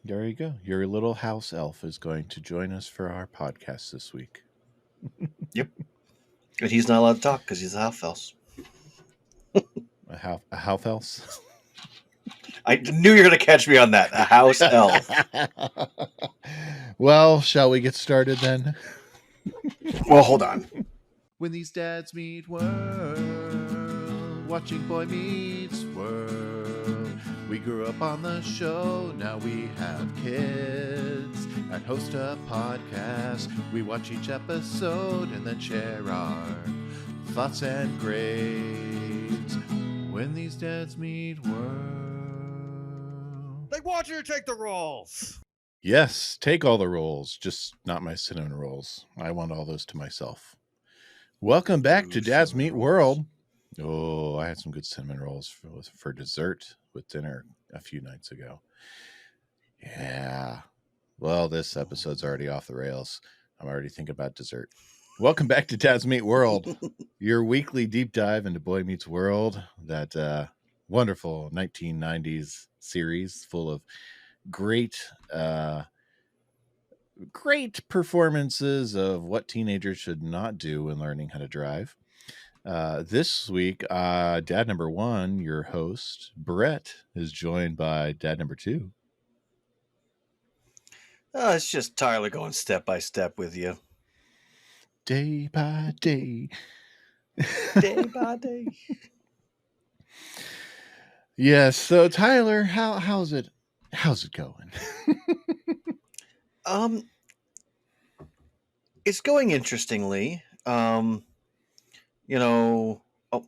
There you go. Your little house elf is going to join us for our podcast this week. Yep. But he's not allowed to talk because he's a half elf. A house elf? I knew you were going to catch me on that. A house elf. Well, shall we get started then? Well, hold on. When these dads meet world, watching Boy Meets World. We grew up on the show, now we have kids and host a podcast. We watch each episode and then share our thoughts and grades. When these dads meet world. They want you to take the rolls. Yes, take all the rolls, just not my cinnamon rolls. I want all those to myself. Welcome back to Dad's Meet World. Oh, I had some good cinnamon rolls for dessert with dinner a few nights ago. Yeah. Well, this episode's already off the rails. I'm already thinking about dessert. Welcome back to Dad's Meet World, your weekly deep dive into Boy Meets World, that wonderful 1990s series full of great performances of what teenagers should not do when learning how to drive. This week, dad number one, your host, Brett, is joined by dad number two. It's just Tyler going step by step with you. Day by day. Day by day. Yes. So Tyler, how's it going? It's going interestingly. Oh,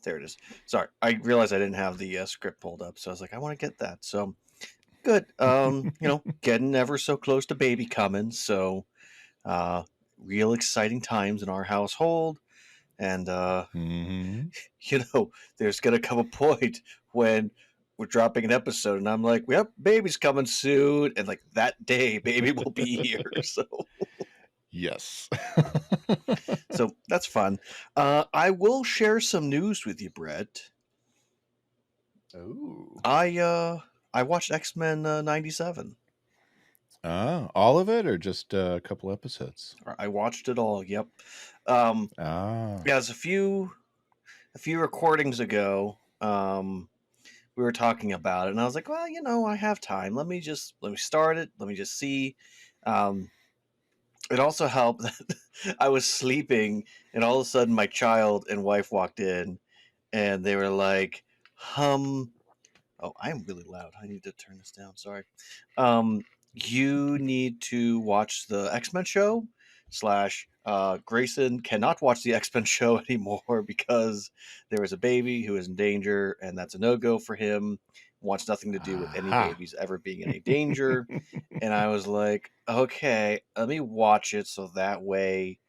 there it is. Sorry, I realized I didn't have the script pulled up, so I was like, I want to get that. So good. Getting ever so close to baby coming. So, real exciting times in our household, and there's gonna come a point when we're dropping an episode, and I'm like, "Yep, baby's coming soon," and like that day, baby will be here. So. Yes. So that's fun. I will share some news with you, Brett. Oh. I watched X-Men 97. All of it or just a couple episodes? I watched it all. Yep. Ah. Yeah, it's a few recordings ago. We were talking about it, and I was like, well, I have time. Let me start it. Let me just see. It also helped that I was sleeping, and all of a sudden my child and wife walked in, and they were like, Oh, I'm really loud. I need to turn this down. Sorry. You need to watch the X-Men show / Grayson cannot watch the X-Men show anymore because there is a baby who is in danger, and that's a no-go for him. Wants nothing to do with any babies ever being in any danger. And I was like, okay, let me watch it so that way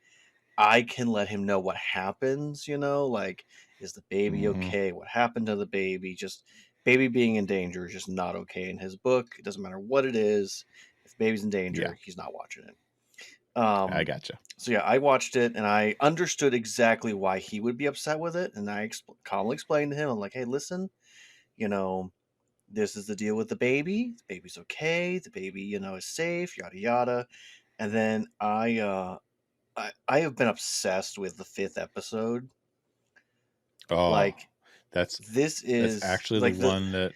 I can let him know what happens, like, is the baby okay? What happened to the baby? Just baby being in danger is just not okay in his book. It doesn't matter what it is. If baby's in danger, he's not watching it. I gotcha. So yeah, I watched it and I understood exactly why he would be upset with it. And I calmly explained to him, I'm like, hey, listen, this is the deal with the baby. The baby's okay. The baby, is safe, yada, yada. And then I have been obsessed with the 5th episode. Oh, that's actually like the one that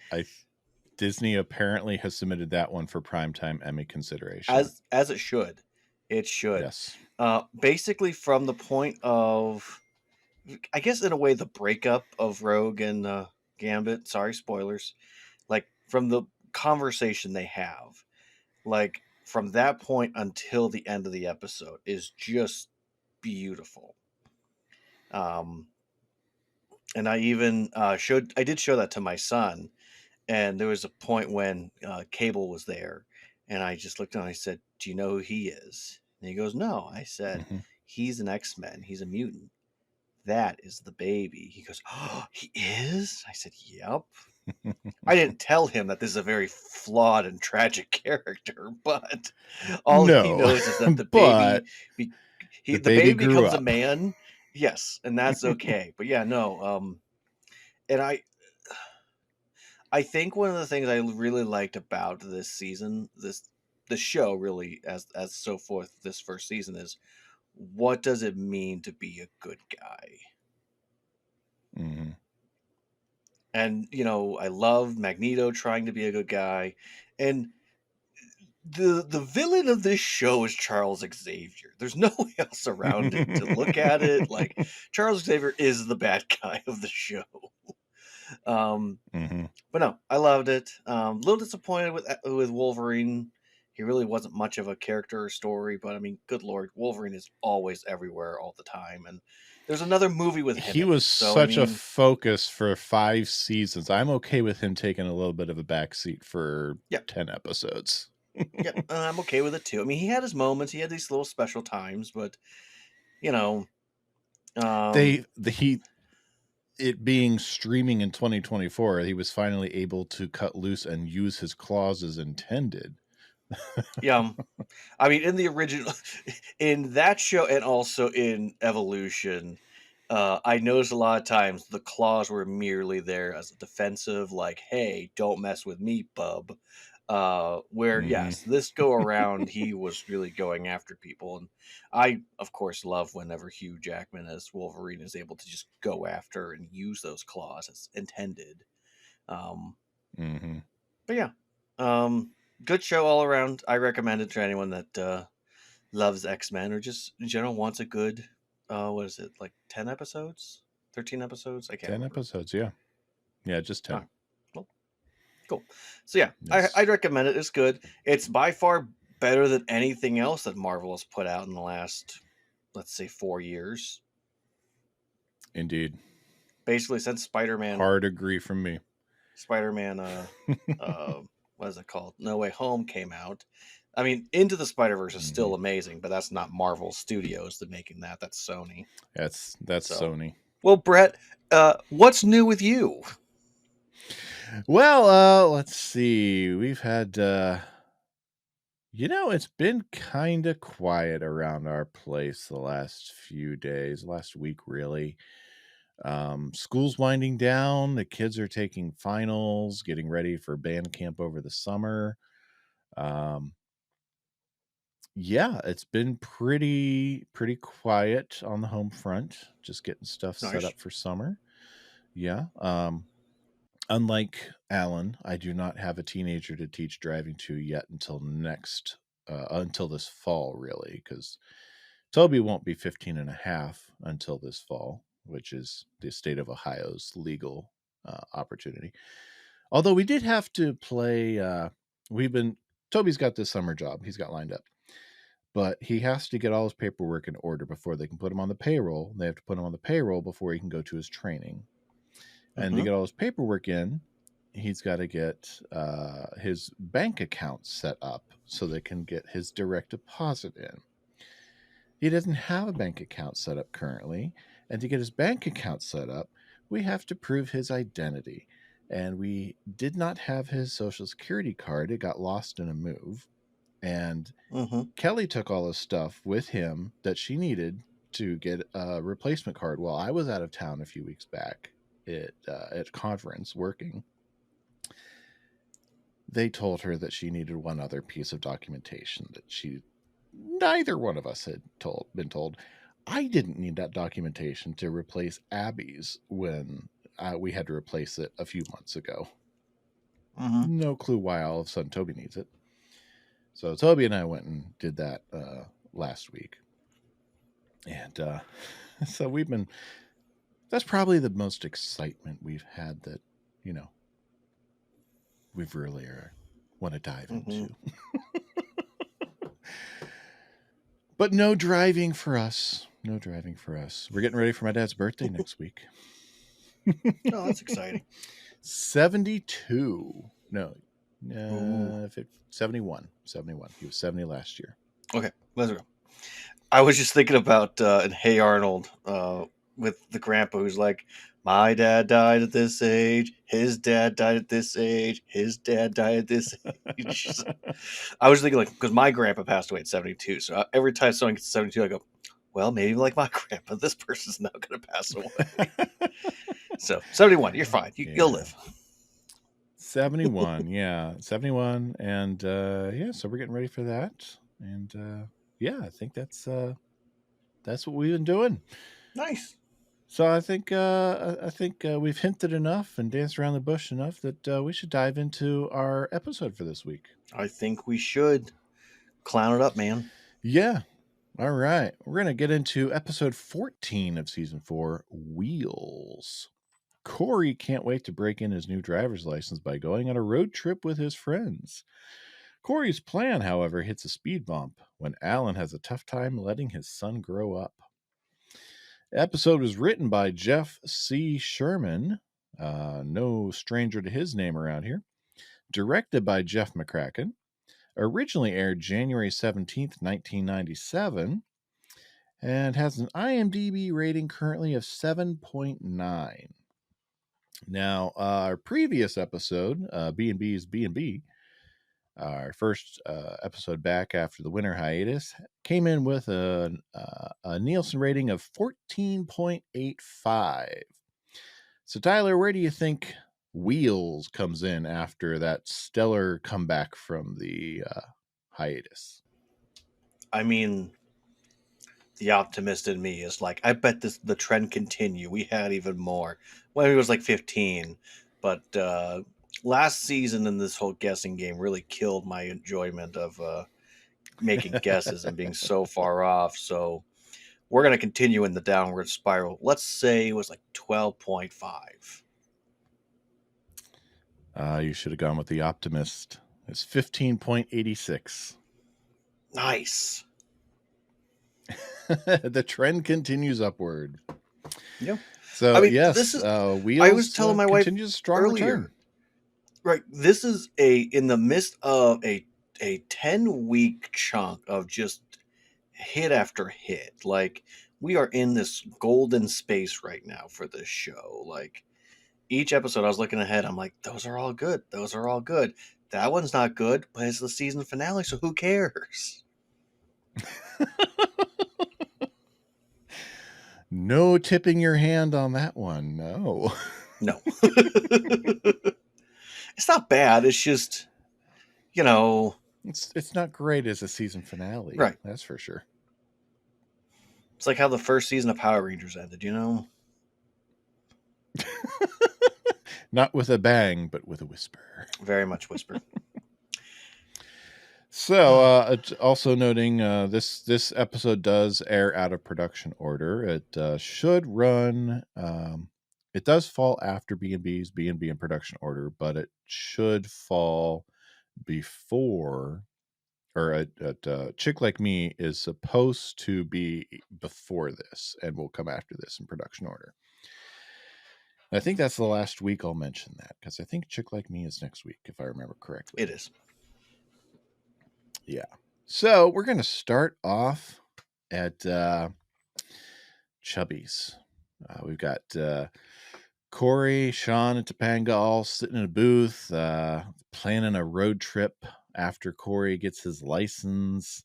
Disney apparently has submitted that one for primetime Emmy consideration. As it should. It should. Yes. Basically from the point of, I guess in a way, the breakup of Rogue and Gambit. Sorry, spoilers. Like from the conversation they have, like from that point until the end of the episode is just beautiful. And I even I did show that to my son, and there was a point when Cable was there, and I just looked at him and I said, do you know who he is? And he goes, no. I said, he's an X-Men. He's a mutant. That is the baby. He goes, oh, he is? I said, yep. I didn't tell him that this is a very flawed and tragic character, but all he knows is that the baby, the baby becomes a man. Yes, and that's okay. But yeah, no. And I think one of the things I really liked about this season, this the show really as so forth this first season is, what does it mean to be a good guy? Hmm. And I love Magneto trying to be a good guy, and the villain of this show is Charles Xavier. There's no way else around it to look at it. Like, Charles Xavier is the bad guy of the show. Um, Hmm. but no, I loved it. A little disappointed with Wolverine. He really wasn't much of a character or story, but I mean, good lord, Wolverine is always everywhere all the time, and there's another movie with him He in it. was So I such a mean, focus for 5 seasons. I'm okay with him taking a little bit of a backseat for yeah, 10 episodes. yeah, I'm okay with it too. I mean, he had his moments, he had these little special times, but you know, um, It being streaming in 2024, he was finally able to cut loose and use his claws as intended. yeah. I mean, in the original, in that show, and also in Evolution, I noticed a lot of times the claws were merely there as a defensive, like, "Hey, don't mess with me, bub." Where Hmm. yes, this go around, he was really going after people, and I, of course, love whenever Hugh Jackman as Wolverine is able to just go after and use those claws as intended. Um, Hmm. but yeah, um, good show all around. I recommend it to anyone that loves X-Men or just in general wants a good what is it, like 10 episodes? 13 episodes? I can't 10 remember. episodes, yeah. Yeah, just Oh, 10. well, cool. So yeah, Yes. I'd recommend it. It's good. It's by far better than anything else that Marvel has put out in the last, let's say, 4 years. Indeed. Basically since Hard agree from me. Spider-Man what is it called? No Way Home came out. I mean, Into the Spider-Verse is Hmm. still amazing, but that's not Marvel Studios that making that. That's Sony. That's So, Sony. well, Brett, what's new with you? Well, let's see. We've had it's been kind of quiet around our place the last few days, last week really. School's winding down, the kids are taking finals, getting ready for band camp over the summer. Um, yeah, it's been pretty quiet on the home front, just getting stuff set Nice. up for summer. Yeah. Unlike Alan, I do not have a teenager to teach driving to yet until this fall, really, because Toby won't be 15 and a half until this fall, which is the state of Ohio's legal opportunity. Although we did have to play, Toby's got this summer job he's got lined up, but he has to get all his paperwork in order before they can put him on the payroll. They have to put him on the payroll before he can go to his training. And to Mm-hmm. get all his paperwork in, he's got to get his bank account set up so they can get his direct deposit in. He doesn't have a bank account set up currently, and to get his bank account set up, we have to prove his identity. And we did not have his social security card. It got lost in a move. And Mm-hmm. Kelly took all his stuff with him that she needed to get a replacement card while I was out of town a few weeks back at conference working. They told her that she needed one other piece of documentation that neither one of us had been told. I didn't need that documentation to replace Abby's when we had to replace it a few months ago. Mm-hmm. No clue why all of a sudden Toby needs it. So Toby and I went and did that last week. And so that's probably the most excitement we've had that, you know, we've really want to dive Mm-hmm. into. But no driving for us. No driving for us. We're getting ready for my dad's birthday next week. Oh, that's exciting. 72. No, Ooh. 71. 71. He was 70 last year. Okay, let's go. I was just thinking about in Hey Arnold with the grandpa who's like, my dad died at this age, his dad died at this age, his dad died at this age. I was thinking, like, because my grandpa passed away at 72, so every time someone gets to 72, I go, well, maybe like my grandpa, this person's now going to pass away. So 71, you're fine. You'll Yeah. live. 71, yeah, 71, and yeah, so we're getting ready for that, and yeah, I think that's what we've been doing. Nice. So I think we've hinted enough and danced around the bush enough that we should dive into our episode for this week. I think we should clown it up, man. Yeah. All right. We're going to get into episode 14 of season 4, Wheels. Corey can't wait to break in his new driver's license by going on a road trip with his friends. Corey's plan, however, hits a speed bump when Alan has a tough time letting his son grow up. The episode was written by Jeff C. Sherman, no stranger to his name around here. Directed by Jeff McCracken. Originally aired January 17th, 1997, and has an IMDb rating currently of 7.9. Now, our previous episode, B&B's B&B, our first episode back after the winter hiatus, came in with a Nielsen rating of 14.85. So, Tyler, where do you think Wheels comes in after that stellar comeback from the hiatus? I mean, the optimist in me is like, I bet the trend continue. We had even more. Well, it was like 15, but last season in this whole guessing game really killed my enjoyment of making guesses and being so far off. So we're going to continue in the downward spiral. Let's say it was like 12.5. You should have gone with the optimist. It's 15.86. Nice. The trend continues upward. Yeah. So, I mean, yes, this is. Wheels I was telling my wife continues a strong earlier. return. Right. This is in the midst of a 10-week chunk of just hit after hit. Like, we are in this golden space right now for this show. Like, each episode I was looking ahead, I'm like, those are all good. Those are all good. That one's not good, but it's the season finale, so who cares? No tipping your hand on that one. No. No. It's not bad. It's just, It's not great as a season finale. Right. That's for sure. It's like how the first season of Power Rangers ended, Not with a bang, but with a whisper. Very much whisper. So, also noting this episode does air out of production order. It should run. It does fall after B&B's B&B in production order, but it should fall before, or at Chick Like Me is supposed to be before this, and will come after this in production order. I think that's the last week I'll mention that, because I think Chick Like Me is next week, if I remember correctly. It is. Yeah. So we're going to start off at Chubby's. We've got Corey, Sean, and Topanga all sitting in a booth, planning a road trip after Corey gets his license.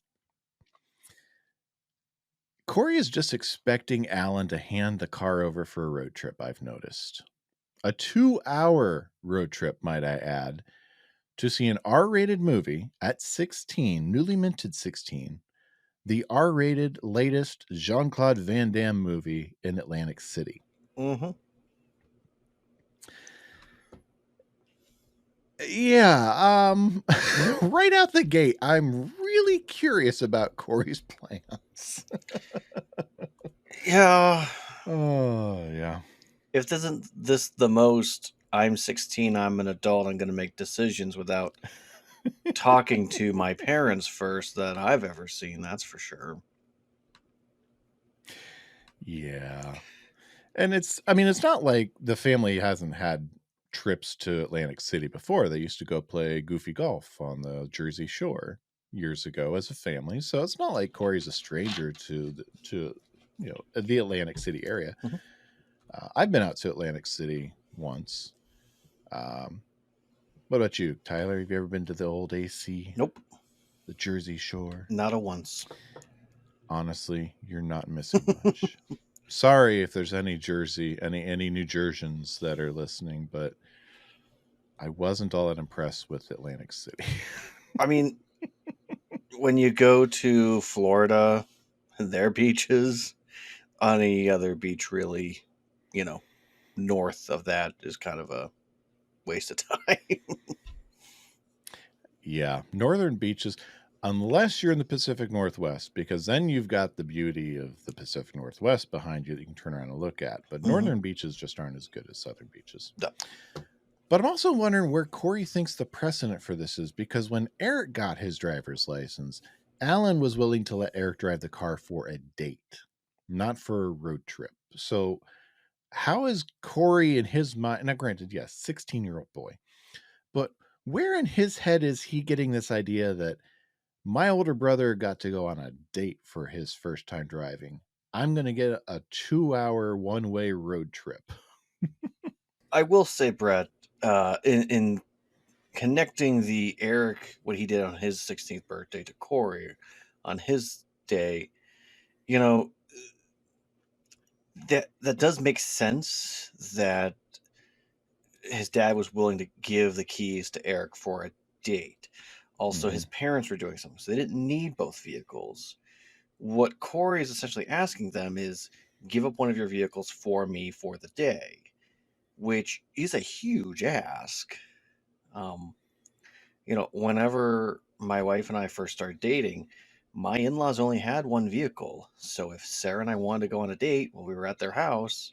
Corey is just expecting Alan to hand the car over for a road trip, I've noticed. A 2-hour road trip, might I add, to see an R-rated movie at 16, newly minted 16, the R-rated latest Jean-Claude Van Damme movie in Atlantic City. Mm-hmm. Yeah, right out the gate, I'm really curious about Corey's plans. Yeah. Oh, yeah. If this isn't this the most I'm 16, I'm an adult, I'm going to make decisions without talking to my parents first that I've ever seen, that's for sure. Yeah. And it's not like the family hasn't had trips to Atlantic City before. They used to go play goofy golf on the Jersey Shore years ago as a family. So it's not like Corey's a stranger to the Atlantic City area. Mhm. I've been out to Atlantic City once. What about you, Tyler? Have you ever been to the old AC? Nope. The Jersey Shore? Not a once. Honestly, you're not missing much. Sorry if there's any New Jerseyans that are listening, but I wasn't all that impressed with Atlantic City. I mean, when you go to Florida, their beaches, any other beach really, north of that is kind of a waste of time. Yeah, northern beaches, unless you're in the Pacific Northwest, because then you've got the beauty of the Pacific Northwest behind you that you can turn around and look at. But northern beaches just aren't as good as southern beaches. No. But I'm also wondering where Corey thinks the precedent for this is, because when Eric got his driver's license, Alan was willing to let Eric drive the car for a date, not for a road trip. So how is Corey in his mind? Now, granted, yes, 16-year-old boy, but where in his head is he getting this idea that my older brother got to go on a date for his first time driving? I'm going to get a 2-hour one-way road trip. I will say, Brett, in connecting the Eric, what he did on his 16th birthday, to Corey on his day, that does make sense that his dad was willing to give the keys to Eric for a date. Also, his parents were doing something, so they didn't need both vehicles. What Corey is essentially asking them is, give up one of your vehicles for me for the day, which is a huge ask. Whenever my wife and I first started dating, my in-laws only had one vehicle. So if Sarah and I wanted to go on a date while we were at their house,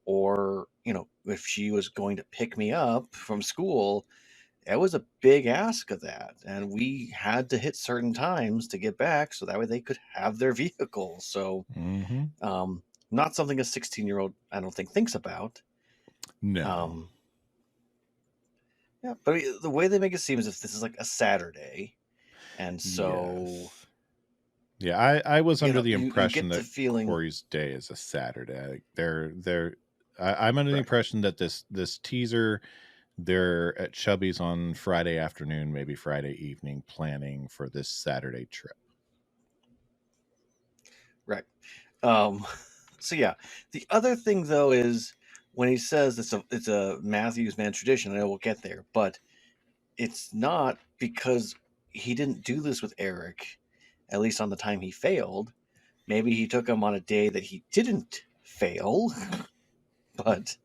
or, if she was going to pick me up from school, it was a big ask of that. And we had to hit certain times to get back so that way they could have their vehicle. So, not something a 16-year-old, I don't think, thinks about. No. Yeah, but the way they make it seem is if this is like a Saturday, and so Yes. Yeah, I was under the you impression get the that feeling. Corey's day is a Saturday. I'm under the impression that this teaser, they're at Chubby's on Friday afternoon, maybe Friday evening, planning for this Saturday trip. Right. So yeah, the other thing though is when he says it's a Matthews man tradition. I know we'll get there, but it's not, because he didn't do this with Eric, at least on the time he failed. Maybe he took him on a day that he didn't fail, but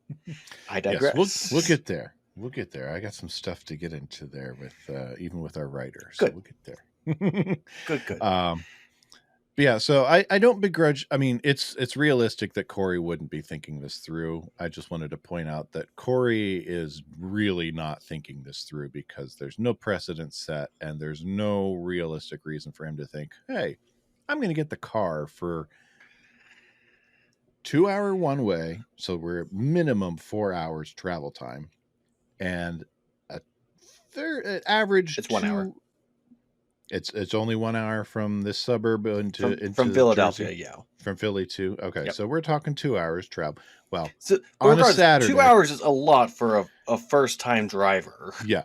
I digress. Yes, we'll get there. We'll get there. I got some stuff to get into there with even with our writers. Good. So we'll get there. Good. Yeah, so I don't begrudge. I mean, it's realistic that Corey wouldn't be thinking this through. I just wanted to point out that Corey is really not thinking this through, because there's no precedent set and there's no realistic reason for him to think, hey, I'm going to get the car for 2-hour one way, so we're at minimum 4 hours travel time, and a average It's 1 hour. It's only 1 hour from this suburb into from Philadelphia, Jersey. yeah. From Philly to Yep. So we're talking 2 hours travel. Well, So on a Saturday, 2 hours is a lot for a first time driver. Yeah,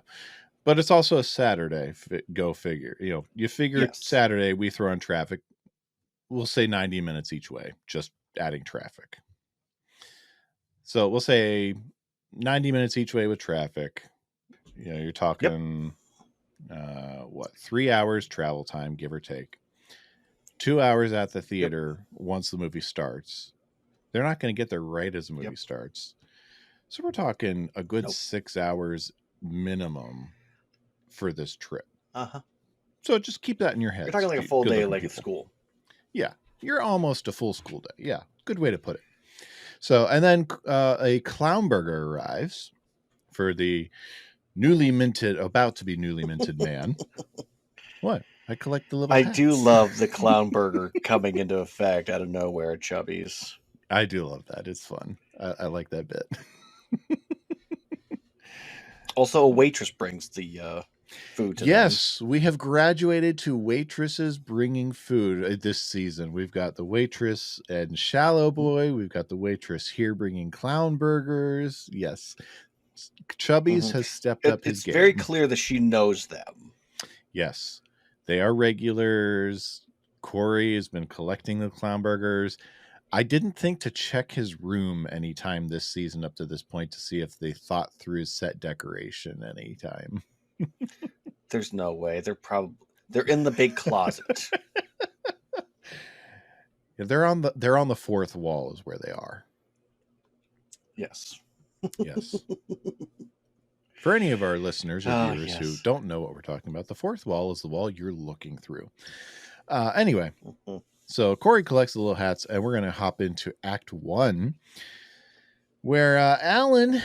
but it's also a Saturday. Go figure. You figure Saturday we throw in traffic. We'll say 90 minutes each way, just adding traffic. So we'll say 90 minutes each way with traffic. You're talking. 3 hours travel time, give or take. 2 hours at the theater once the movie starts. They're not going to get there right as the movie starts. So we're talking a good 6 hours minimum for this trip. So just keep that in your head. You're talking like a full day like at school. Yeah, you're almost a full school day. Yeah, good way to put it. So, and then a clown burger arrives for the about to be newly minted man. What? I collect the little hats. do love the clown burger coming into effect out of nowhere at Chubby's. I do love that. It's fun. I like that bit. Also, a waitress brings the food to them. We have graduated to waitresses bringing food this season. We've got the waitress and Shallow Boy. We've got the waitress here bringing clown burgers. Yes. Chubby's has stepped up his game. It's very clear that she knows them. Yes. They are regulars. Corey has been collecting the clown burgers. I didn't think to check his room anytime this season up to this point to see if they thought through set decoration anytime. There's no way. They're in the big closet. Yeah, they're on the fourth wall is where they are. Yes. Yes. For any of our listeners or viewers who yes. don't know what we're talking about, the fourth wall is the wall you're looking through. Anyway, so Corey collects the little hats, and we're going to hop into Act 1, where Alan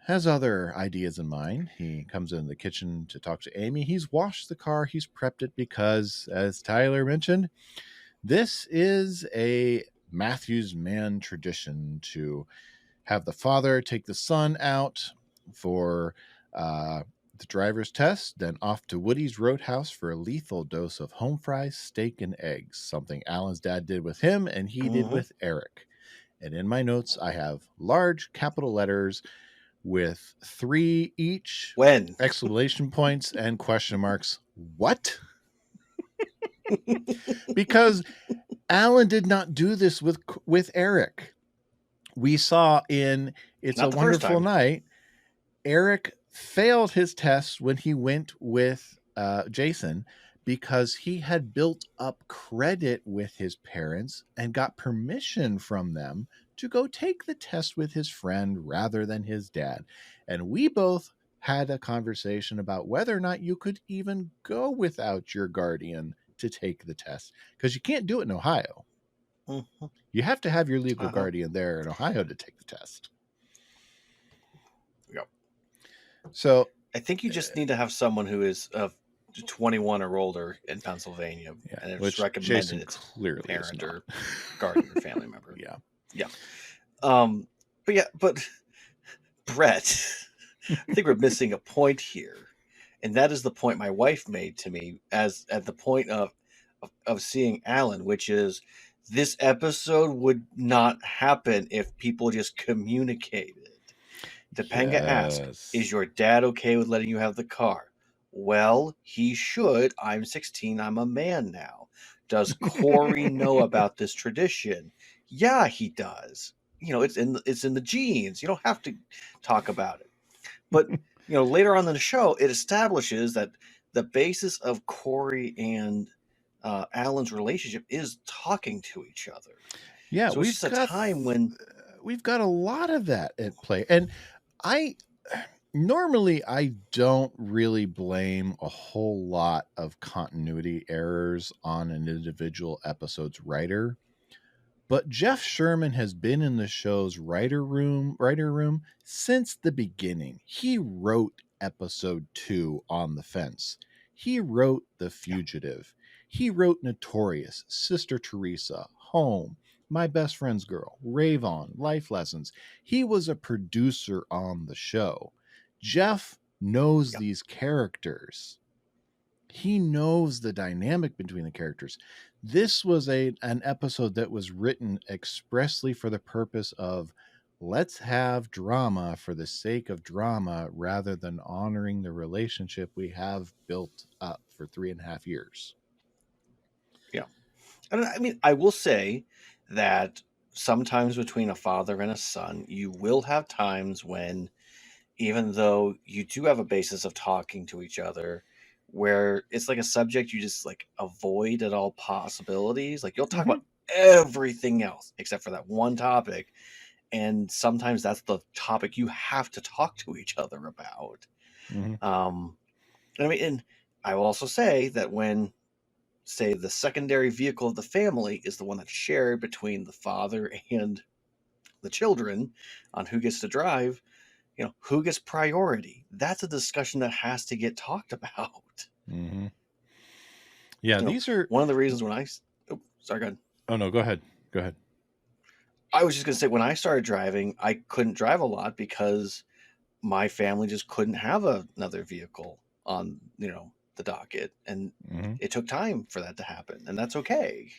has other ideas in mind. He comes in the kitchen to talk to Amy. He's washed the car. He's prepped it because, as Tyler mentioned, this is a Matthews man tradition to have the father take the son out for the driver's test, then off to Woody's Roadhouse for a lethal dose of home fries, steak, and eggs, something Alan's dad did with him and he did with Eric. And in my notes, I have large capital letters with 3 each, When? exclamation points and question marks. What? Because Alan did not do this with Eric. We saw in It's Not a the first Wonderful time. Night, Eric failed his test when he went with Jason because he had built up credit with his parents and got permission from them to go take the test with his friend rather than his dad. And we both had a conversation about whether or not you could even go without your guardian to take the test, because you can't do it in Ohio. Mm-hmm. You have to have your legal guardian there in Ohio to take the test. Yep. So I think you just need to have someone who is of 21 or older in Pennsylvania, and it's recommended Jason it's clearly parent is or guardian or family member. Yeah. But Brett, I think we're missing a point here, and that is the point my wife made to me as at the point of seeing Alan, which is this episode would not happen if people just communicated. Topanga asks, "Is your dad okay with letting you have the car?" Well, he should. I'm 16. I'm a man now. Does Corey know about this tradition? Yeah, he does. It's in the genes. You don't have to talk about it. But later on in the show, it establishes that the basis of Corey and Alan's relationship is talking to each other. Yeah, so it's just a time when we've got a lot of that at play. And I don't really blame a whole lot of continuity errors on an individual episode's writer. But Jeff Sherman has been in the show's writer room since the beginning. He wrote episode 2 on the Fence. He wrote The Fugitive. He wrote Notorious, Sister Teresa, Home, My Best Friend's Girl, Rave On, Life Lessons. He was a producer on the show. Jeff knows these characters. He knows the dynamic between the characters. This was an episode that was written expressly for the purpose of let's have drama for the sake of drama rather than honoring the relationship we have built up for 3.5 years. Yeah. I mean, I will say that sometimes between a father and a son, you will have times when, even though you do have a basis of talking to each other, where it's like a subject you just like avoid at all possibilities. Like you'll talk about everything else except for that one topic. And sometimes that's the topic you have to talk to each other about. And I will also say that when, say, the secondary vehicle of the family is the one that's shared between the father and the children on who gets to drive, who gets priority. That's a discussion that has to get talked about. Yeah, these are one of the reasons when sorry, go ahead. Oh no, go ahead. I was just going to say, when I started driving, I couldn't drive a lot because my family just couldn't have another vehicle on, the docket. And it took time for that to happen. And that's okay.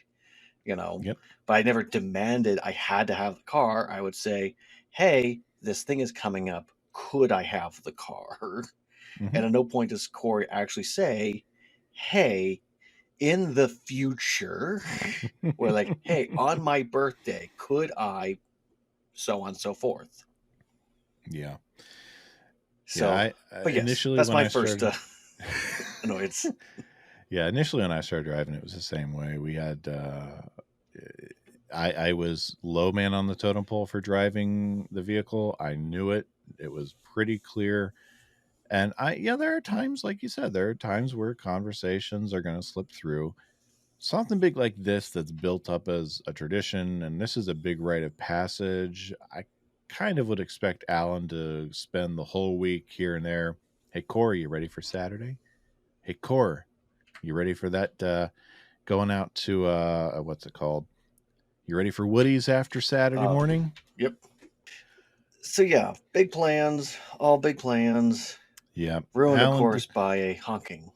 But I never demanded I had to have the car. I would say, hey, this thing is coming up. Could I have the car? And at no point does Corey actually say, hey, in the future, we're like, hey, on my birthday, could I, so on and so forth. Yeah. So, but yes, Initially that's when my I first started, annoyance. yeah, initially when I started driving, it was the same way. We had, I was low man on the totem pole for driving the vehicle. I knew it. It was pretty clear. And there are times, like you said, there are times where conversations are going to slip through. Something big like this that's built up as a tradition, and this is a big rite of passage. I kind of would expect Alan to spend the whole week here and there. Hey, Corey, you ready for Saturday? Hey, Core, you ready for that? Going out to what's it called? You ready for Woody's after Saturday morning? Yep. So yeah, big plans, all big plans, Yeah, ruined, of Alan. course, by a honking.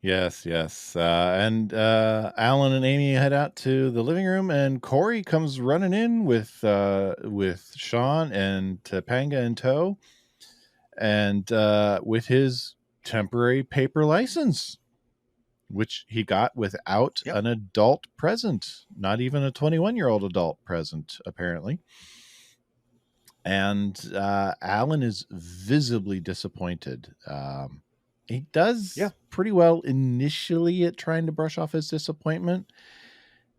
Yes, yes. And Alan and Amy head out to the living room, and Corey comes running in with Sean and Topanga in tow, and with his temporary paper license, which he got without Yep. an adult present, not even a 21-year-old adult present, apparently. And Alan is visibly disappointed. He does pretty well initially at trying to brush off his disappointment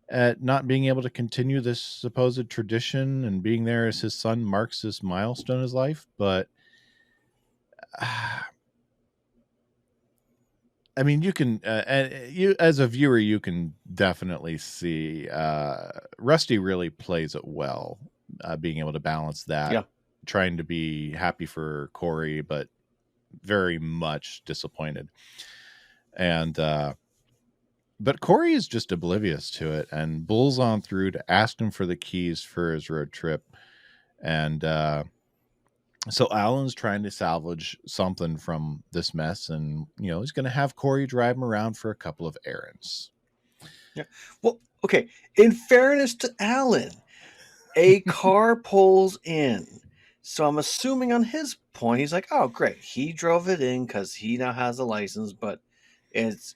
at not being able to continue this supposed tradition and being there as his son marks this milestone in his life. But I mean, you can, you as a viewer, you can definitely see Rusty really plays it well, being able to balance that, trying to be happy for Corey, but very much disappointed. And but Corey is just oblivious to it and bulls on through to ask him for the keys for his road trip. And so Alan's trying to salvage something from this mess, and he's going to have Corey drive him around for a couple of errands. Yeah. Well, okay. In fairness to Alan, a car pulls in. So I'm assuming on his point, he's like, oh, great. He drove it in because he now has a license, but it's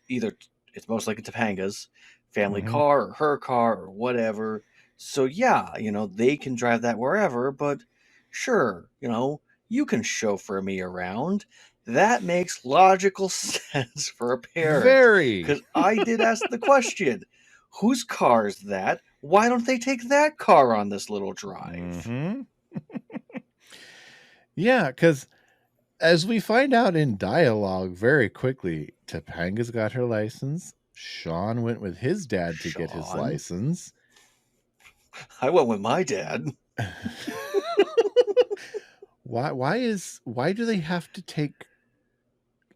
most likely Topanga's family car or her car or whatever. So yeah, they can drive that wherever, but sure, you can chauffeur me around. That makes logical sense for a parent. Very. Because I did ask the question, whose car is that? Why don't they take that car on this little drive? Yeah, because as we find out in dialogue very quickly, Topanga's got her license. Sean went with his dad to get his license. I went with my dad. Why do they have to take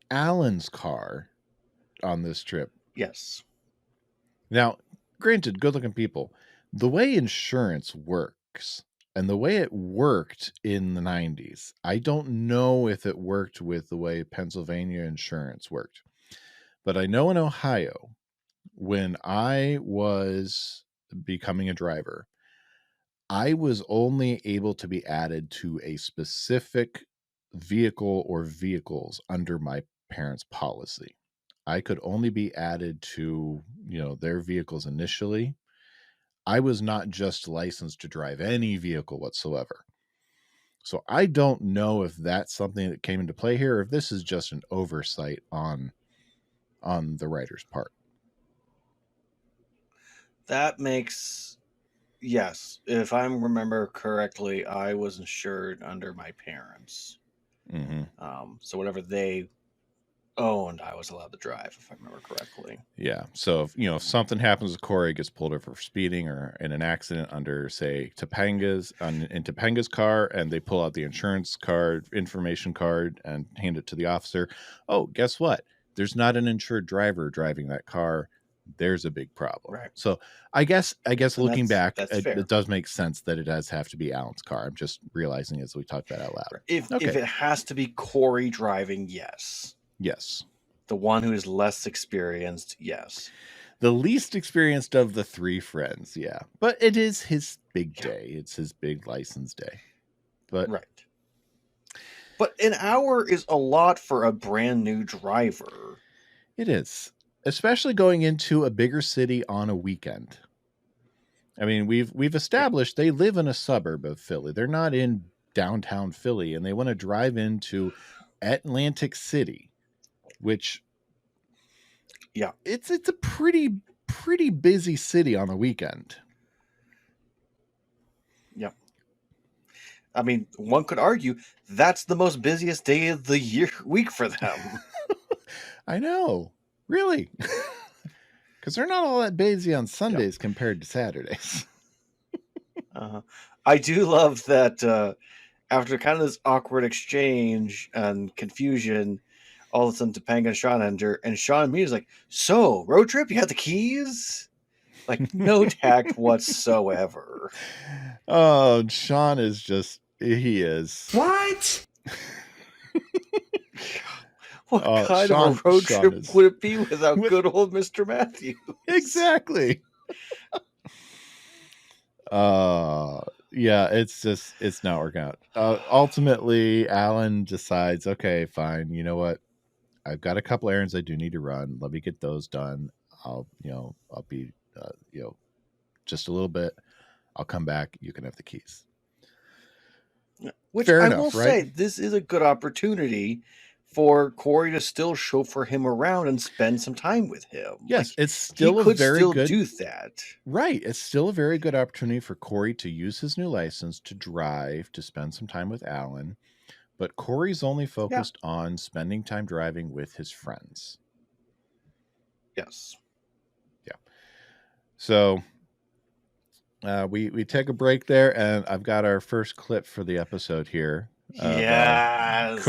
Alan's car on this trip? Yes. Now, granted, good-looking people, the way insurance works and the way it worked in the 90s, I don't know if it worked with the way Pennsylvania insurance worked. But I know in Ohio, when I was becoming a driver, I was only able to be added to a specific vehicle or vehicles under my parents' policy. I could only be added to, their vehicles initially. I was not just licensed to drive any vehicle whatsoever. So I don't know if that's something that came into play here, or if this is just an oversight on the writer's part. That makes, yes. If I remember correctly, I was insured under my parents. So whatever they owned, I was allowed to drive, if I remember correctly. Yeah. So if something happens to Corey, gets pulled over for speeding or in an accident under, say, in Topanga's car, and they pull out the insurance card, information card, and hand it to the officer. Oh, guess what? There's not an insured driver driving that car. There's a big problem. Right. So I guess looking back, that's fair. it does make sense that it does have to be Alan's car. I'm just realizing as we talked that out loud. Right. If it has to be Corey driving, yes. Yes. The one who is less experienced, yes. The least experienced of the three friends, yeah. But it is his big day. It's his big license day. But right. But an hour is a lot for a brand new driver. It is. especially going into a bigger city on a weekend. I mean, we've established they live in a suburb of Philly. They're not in downtown Philly, and they want to drive into Atlantic City, which it's a pretty busy city on a weekend. Yep. I mean, one could argue that's the most busiest day of the week for them. I know, really, because they're not all that busy on Sundays compared to Saturdays. I do love that after kind of this awkward exchange and confusion, all of a sudden Topanga and Sean enter, and Sean and me is like, "So, road trip? You got the keys?" Like, no tact whatsoever. Oh, Sean is just, he is. What? What kind of a road trip would it be without good old Mr. Matthews? Exactly. Yeah, it's not working out. Ultimately, Alan decides, okay, fine. You know what? I've got a couple errands I do need to run. Let me get those done. I'll be, just a little bit. I'll come back. You can have the keys. Which Fair I enough, will right? say, this is a good opportunity for Corey to still chauffeur him around and spend some time with him. Yes, like, it's still he could a very still good do that. Right. It's still a very good opportunity for Corey to use his new license to drive, to spend some time with Alan. But Corey's only focused on spending time driving with his friends. Yes. Yeah. So we take a break there, and I've got our first clip for the episode here. Yes.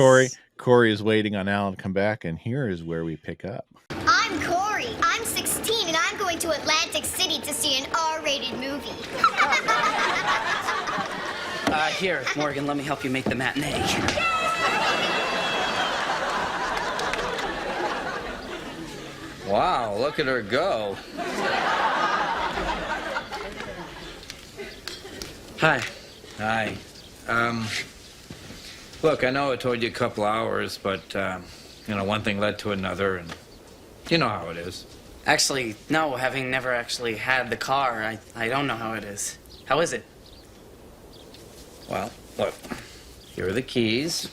Corey is waiting on Alan to come back, and here is where we pick up. I'm Corey. I'm 16, and I'm going to Atlantic City to see an R-rated movie. Here, Morgan, let me help you make the matinee. Wow, look at her go. Hi. Hi. Look, I know I told you a couple hours, but, one thing led to another, and you know how it is. Actually, no, having never actually had the car, I don't know how it is. How is it? Well, look, here are the keys.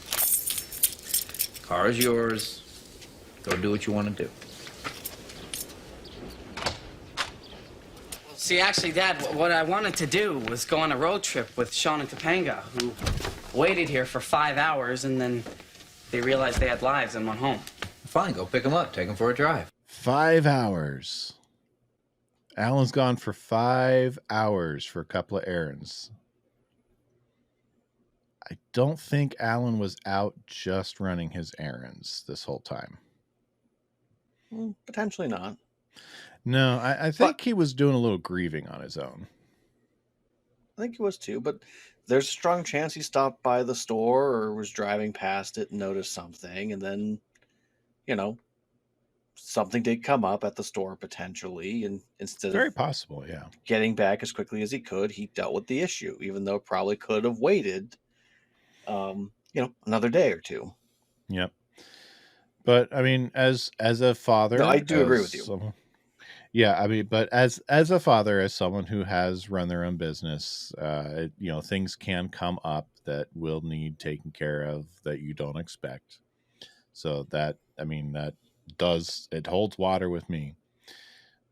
Car is yours. Go do what you want to do. See, actually, Dad, what I wanted to do was go on a road trip with Sean and Topanga, who waited here for 5 hours, and then they realized they had lives and went home. Fine, go pick them up. Take them for a drive. 5 hours. Alan's gone for 5 hours for a couple of errands. I don't think Alan was out just running his errands this whole time. Potentially not. No, I think he was doing a little grieving on his own. I think he was too, but there's a strong chance he stopped by the store or was driving past it and noticed something, and then, something did come up at the store potentially, and instead Very of possible, yeah. getting back as quickly as he could, he dealt with the issue, even though it probably could have waited, another day or two. Yep. But I mean, as a father, No, I do agree with you. Yeah, I mean, but as a father, as someone who has run their own business, things can come up that will need taken care of that you don't expect. So that it holds water with me.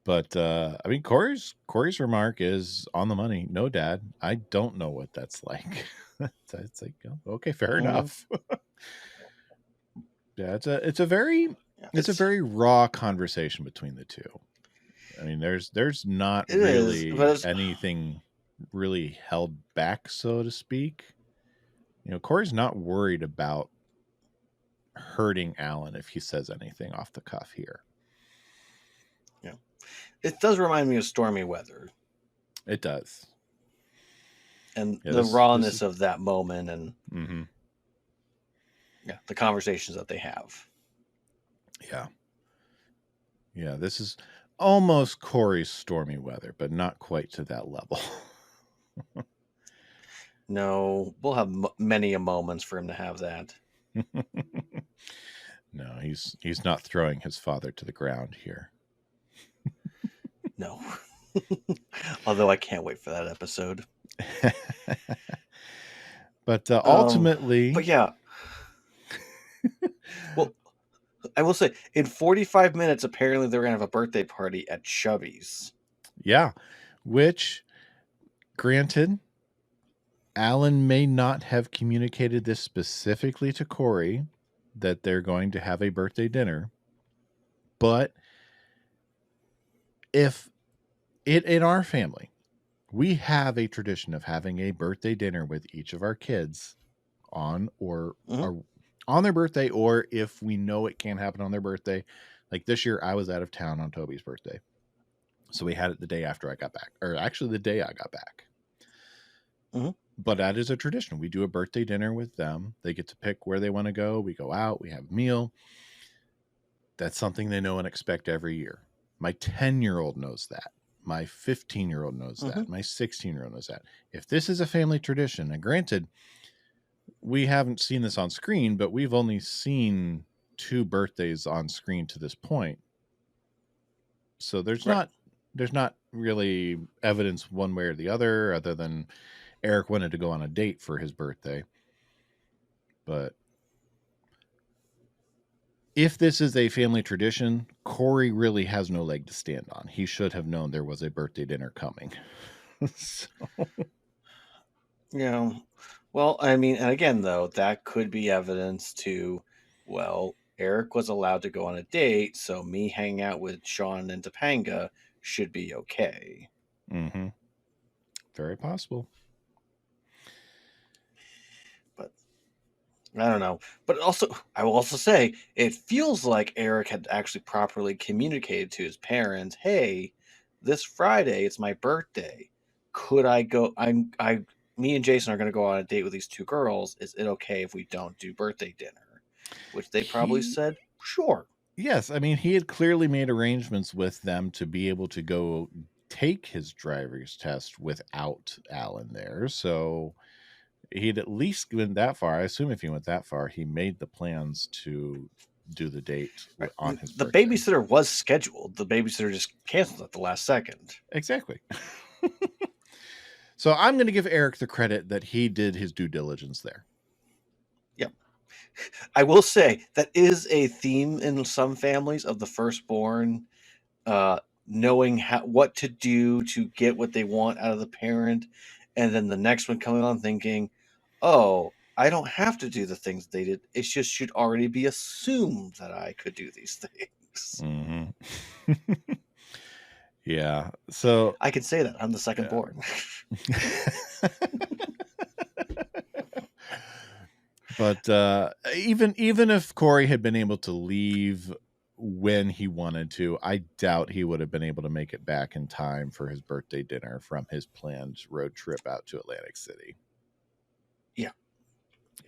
But Corey's remark is on the money. No, Dad, I don't know what that's like. It's like, okay, fair enough. Yeah, it's a very raw conversation between the two. I mean, there's not really anything really held back, so to speak. Corey's not worried about hurting Alan if he says anything off the cuff here. Yeah. It does remind me of Stormy Weather. It does. And the rawness of that moment and the conversations that they have. Yeah. Yeah, this is almost Corey's Stormy Weather, but not quite to that level. No, we'll have many a moments for him to have that. No, he's not throwing his father to the ground here. Although I can't wait for that episode. But ultimately, But yeah. Well, I will say, in 45 minutes, apparently they're going to have a birthday party at Chubby's. yeah, which, granted, Alan may not have communicated this specifically to Corey that they're going to have a birthday dinner, but if in our family, we have a tradition of having a birthday dinner with each of our kids on on their birthday, or if we know it can't happen on their birthday. Like this year, I was out of town on Toby's birthday, so we had it the day after I got back, or actually the day I got back. But that is a tradition. We do a birthday dinner with them. They get to pick where they want to go. We go out. We have a meal. That's something they know and expect every year. My 10-year-old knows that. My 15-year-old knows that. My 16-year-old knows that. If this is a family tradition, and granted, we haven't seen this on screen, but we've only seen 2 birthdays on screen to this point. So there's not really evidence one way or the other than Eric wanted to go on a date for his birthday. But if this is a family tradition, Corey really has no leg to stand on. He should have known there was a birthday dinner coming. So. Yeah. Well, I mean, and again, though, that could be evidence to, well, Eric was allowed to go on a date, so me hanging out with Sean and Topanga should be okay. Mm-hmm. Very possible. But I don't know. But also, I will also say, it feels like Eric had actually properly communicated to his parents, hey, this Friday, it's my birthday. Could I go? Me and Jason are going to go on a date with these 2 girls. Is it okay if we don't do birthday dinner? Which they probably said, sure. Yes. I mean, he had clearly made arrangements with them to be able to go take his driver's test without Alan there. So he'd at least went that far. I assume if he went that far, he made the plans to do the date on his birthday. The babysitter was scheduled. The babysitter just canceled at the last second. Exactly. So I'm going to give Eric the credit that he did his due diligence there. Yep. I will say that is a theme in some families of the firstborn, knowing what to do to get what they want out of the parent, and then the next one coming on thinking, oh, I don't have to do the things they did. It just should already be assumed that I could do these things. Mm-hmm. Yeah. So I can say that. I'm the second born. But even if Corey had been able to leave when he wanted to, I doubt he would have been able to make it back in time for his birthday dinner from his planned road trip out to Atlantic City. Yeah.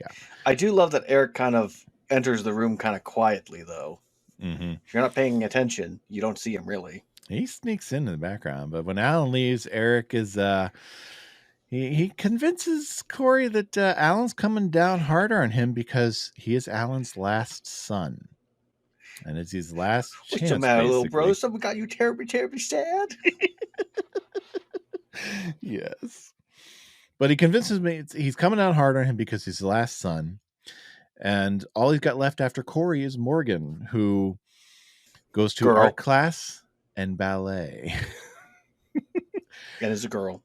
Yeah. I do love that Eric kind of enters the room kind of quietly, though. Mm-hmm. If you're not paying attention, you don't see him really. He sneaks in the background, but when Alan leaves, Eric is he convinces Corey that Alan's coming down harder on him because he is Alan's last son, and it's his last chance. What's the matter, basically. little bro? Someone got you terribly, terribly sad. Yes, but he convinces me he's coming down hard on him because he's the last son, and all he's got left after Corey is Morgan, who goes to art class and ballet. And is a girl.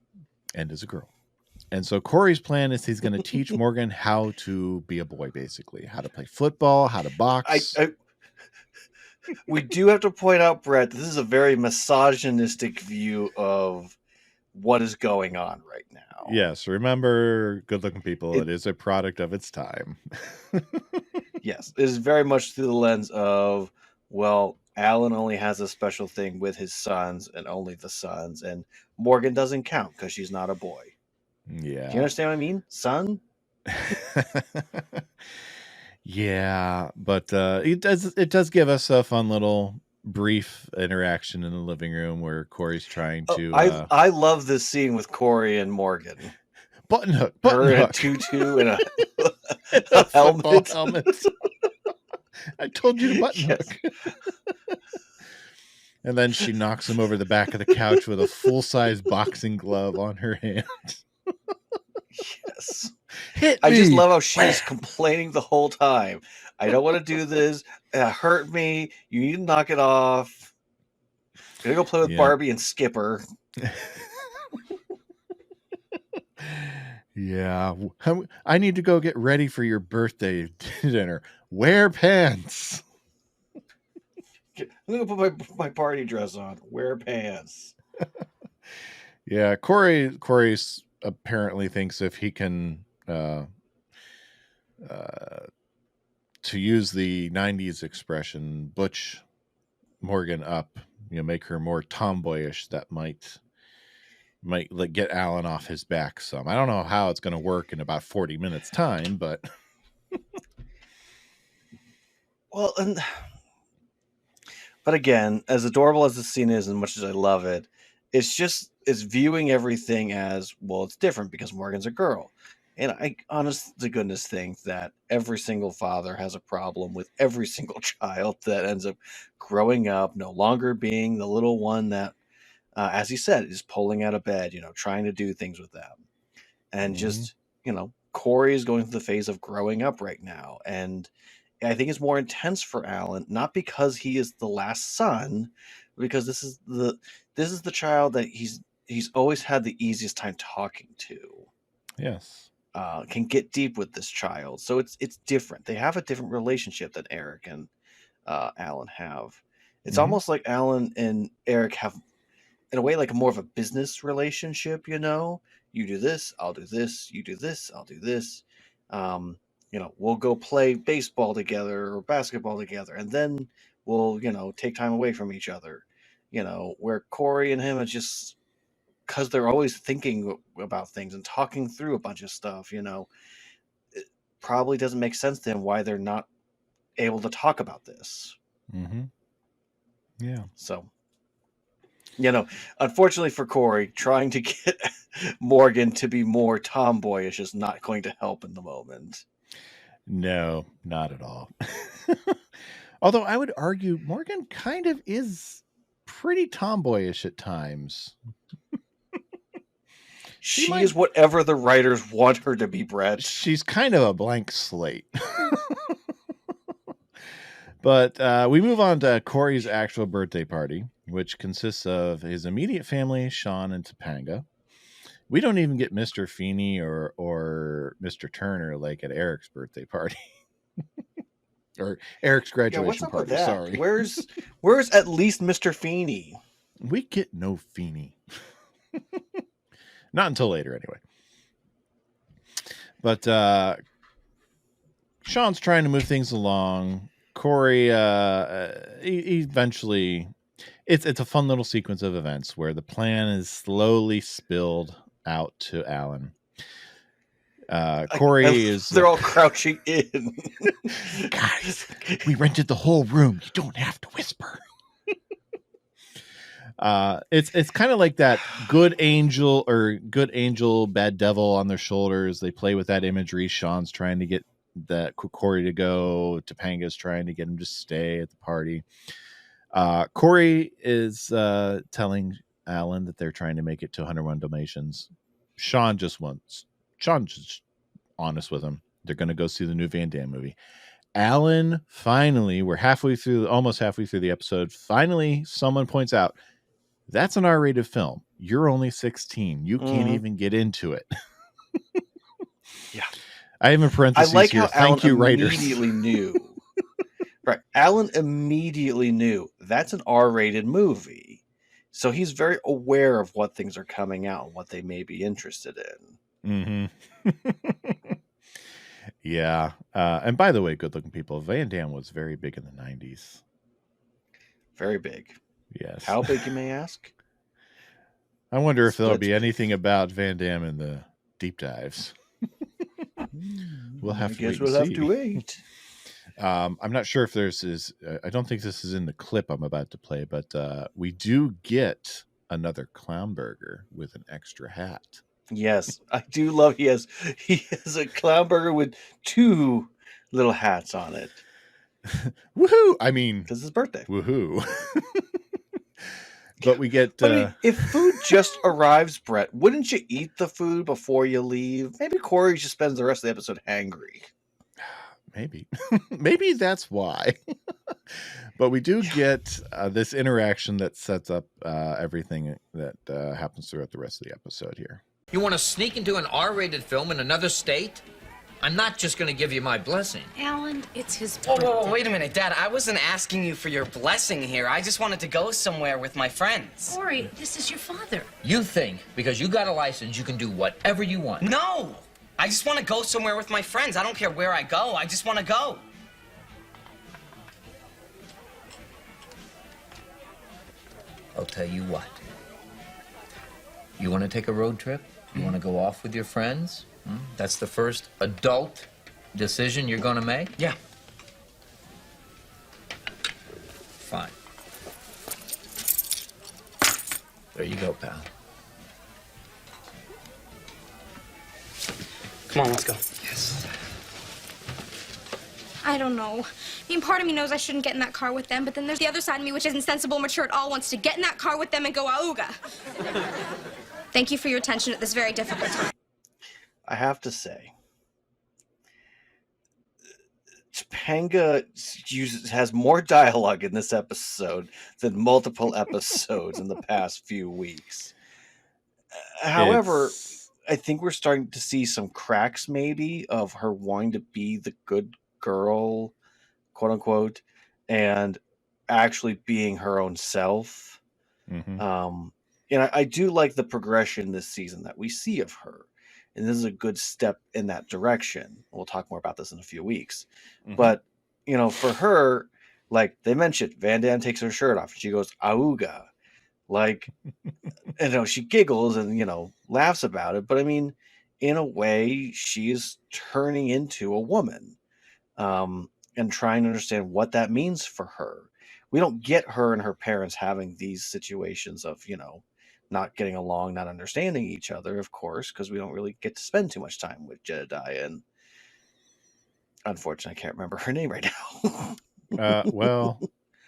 And so Corey's plan is he's going to teach Morgan how to be a boy, basically, how to play football, how to box. We do have to point out, Brett, this is a very misogynistic view of what is going on right now. Yes, remember, good-looking people, it is a product of its time. Yes, it is very much through the lens of, well, Alan only has a special thing with his sons and only the sons, and Morgan doesn't count because she's not a boy. Yeah. Do you understand what I mean? Son? Yeah, but it does give us a fun little brief interaction in the living room where Corey's trying to... I love this scene with Corey and Morgan. Button hook. Her in a tutu and a helmet. I told you to button hook. And then she knocks him over the back of the couch with a full-size boxing glove on her hand. Yes. Hit I just me! love how she's complaining the whole time. I don't want to do this. It hurt me. You need to knock it off. I'm gonna go play with Yeah. Barbie and Skipper. Yeah. I need to go get ready for your birthday dinner. Wear pants. I'm gonna put my party dress on. Wear pants. Yeah, Corey apparently thinks if he can to use the 90s expression, butch Morgan up, make her more tomboyish, that might get Alan off his back some. I don't know how it's going to work in about 40 minutes time, but Well, but again, as adorable as the scene is, and much as I love it, it's viewing everything as, well, it's different because Morgan's a girl. And I honest to goodness think that every single father has a problem with every single child that ends up growing up, no longer being the little one that, as he said, is pulling out of bed, trying to do things with them. And just, Corey is going through the phase of growing up right now. And I think it's more intense for Alan, not because he is the last son, because this is the child that he's always had the easiest time talking to. yes. Can get deep with this child, so it's different. They have a different relationship than Eric and Alan have. It's almost like Alan and Eric have, in a way, like more of a business relationship. You do this, I'll do this. You do this, I'll do this. We'll go play baseball together or basketball together, and then we'll, take time away from each other. Where Corey and him are just, because they're always thinking about things and talking through a bunch of stuff, it probably doesn't make sense to him why they're not able to talk about this. Yeah. So, unfortunately for Corey, trying to get Morgan to be more tomboyish is not going to help in the moment. No, not at all. Although I would argue Morgan kind of is pretty tomboyish at times. She is whatever the writers want her to be, Brett. She's kind of a blank slate. But we move on to Corey's actual birthday party, which consists of his immediate family, Sean and Topanga. We don't even get Mr. Feeney or Mr. Turner like at Eric's birthday party. Or Eric's graduation what's up party, with that? sorry. Where's at least Mr. Feeney? We get no Feeney. Not until later, anyway. But Sean's trying to move things along. Corey, he eventually, it's a fun little sequence of events where the plan is slowly spilled out to Alan. Corey they're all crouching in. Guys, we rented the whole room. You don't have to whisper. It's kind of like that good angel, bad devil on their shoulders. They play with that imagery. Sean's trying to get that Corey to go. Topanga's trying to get him to stay at the party. Corey is telling Alan that they're trying to make it to 101 Dalmatians. Sean's just honest with him. They're going to go see the new Van Damme movie. Alan, finally, we're almost halfway through the episode. Finally, someone points out, that's an R-rated film. You're only 16. You can't even get into it. Yeah. I have in parentheses I like here. how Thank Alan you, writers. immediately knew. Right. Alan immediately knew that's an R-rated movie. So he's very aware of what things are coming out and what they may be interested in. Yeah. And by the way, good-looking people, Van Damme was very big in the 90s. Very big. Yes. How big, you may ask? I wonder if there'll be anything about Van Damme in the deep dives. We'll have to wait. I'm not sure if I don't think this is in the clip I'm about to play, but we do get another clown burger with an extra hat. Yes, I do love he has a clown burger with 2 little hats on it. Woohoo! I mean, because it's his birthday. Woohoo! But we get But I mean, if food just arrives, Brett, wouldn't you eat the food before you leave? Maybe Corey just spends the rest of the episode hangry. maybe maybe that's why. But we do get this interaction that sets up everything that happens throughout the rest of the episode here. You want to sneak into an R-rated film in another state? I'm not just going to give you my blessing. Alan, it's his Whoa, birthday. whoa, wait a minute, Dad. I wasn't asking you for your blessing here. I just wanted to go somewhere with my friends. Corey, this is your father. You think because you got a license you can do whatever you want. No! I just want to go somewhere with my friends. I don't care where I go. I just want to go. I'll tell you what. You want to take a road trip? You want to go off with your friends? That's the first adult decision you're going to make? Yeah. Fine. There you go, pal. Come on, let's go. Yes. I don't know. I mean, part of me knows I shouldn't get in that car with them, but then there's the other side of me which isn't sensible, mature at all, wants to get in that car with them and go auga. Thank you for your attention at this very difficult time. I have to say, Topanga has more dialogue in this episode than multiple episodes in the past few weeks. However, I think we're starting to see some cracks maybe of her wanting to be the good girl, quote unquote, and actually being her own self. Mm-hmm. And I do like the progression this season that we see of her. And this is a good step in that direction. We'll talk more about this in a few weeks. Mm-hmm. But, you know, for her, like they mentioned, Van Damme takes her shirt off and she goes, auga. Like, you know, she giggles and, you know, laughs about it. But I mean, in a way, she is turning into a woman and trying to understand what that means for her. We don't get her and her parents having these situations of, you know, not getting along, not understanding each other, of course, because we don't really get to spend too much time with Jedediah. And unfortunately, I can't remember her name right now. Well,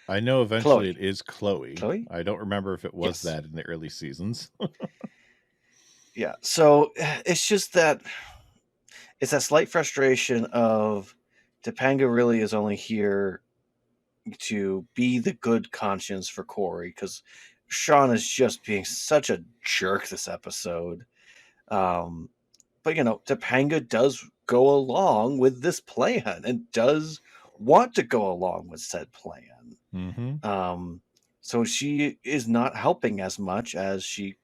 I know eventually Chloe. it is Chloe. Chloe? I don't remember if it was Yes. that in the early seasons. Yeah. So it's just that it's that slight frustration of Topanga really is only here to be the good conscience for Corey because Sean is just being such a jerk this episode. But, you know, Topanga does go along with this plan and does want to go along with said plan. Mm-hmm. So she is not helping as much as she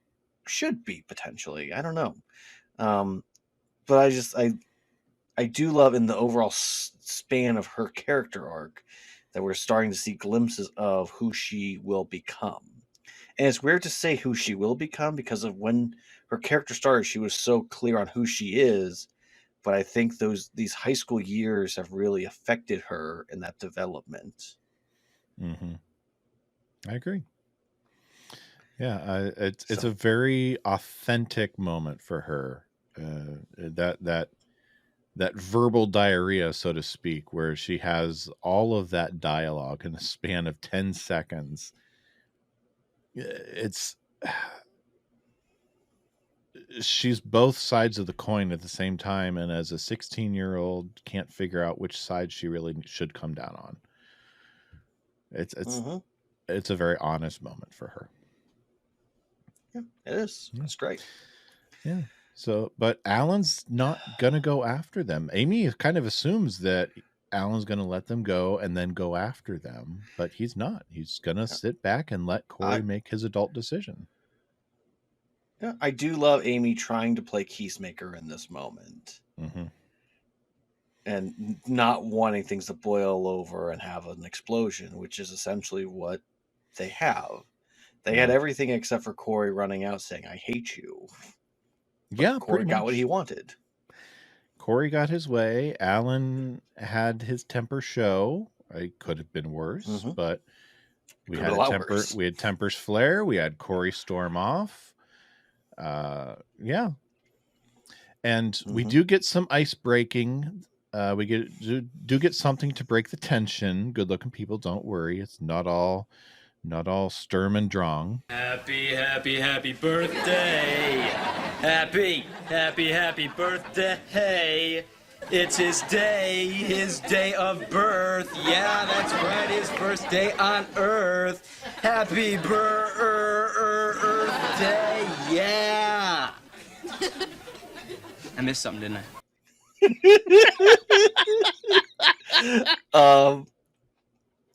should be potentially. I don't know. But I do love in the overall span of her character arc that we're starting to see glimpses of who she will become. And it's weird to say who she will become because of when her character started, she was so clear on who she is. But I think these high school years have really affected her in that development. Mm-hmm. I agree. Yeah, it's a very authentic moment for her. That verbal diarrhea, so to speak, where she has all of that dialogue in a span of 10 seconds. She's both sides of the coin at the same time, and as a 16-year-old can't figure out which side she really should come down on. It's a very honest moment for her. Yeah, it is. It's great. Yeah. So, but Alan's not gonna go after them. Amy kind of assumes that Alan's gonna let them go and then go after them, but he's not. He's gonna sit back and let Corey make his adult decision. Yeah, I do love Amy trying to play peacemaker in this moment. Mm-hmm. And not wanting things to boil over and have an explosion, which is essentially what they have. They had everything except for Corey running out saying, I hate you. But Yeah, Corey got what he wanted. Corey got his way. Alan had his temper show. It could have been worse, but we had we had tempers flare. We had Corey storm off. Yeah. And we do get some ice breaking. We do get something to break the tension. Good looking people, don't worry. It's not all Not all Sturm and Drang. Happy, happy, happy birthday. Happy, happy, happy birthday. It's his day of birth. Yeah, that's right, his first day on Earth. Happy birthday, yeah. I missed something, didn't I?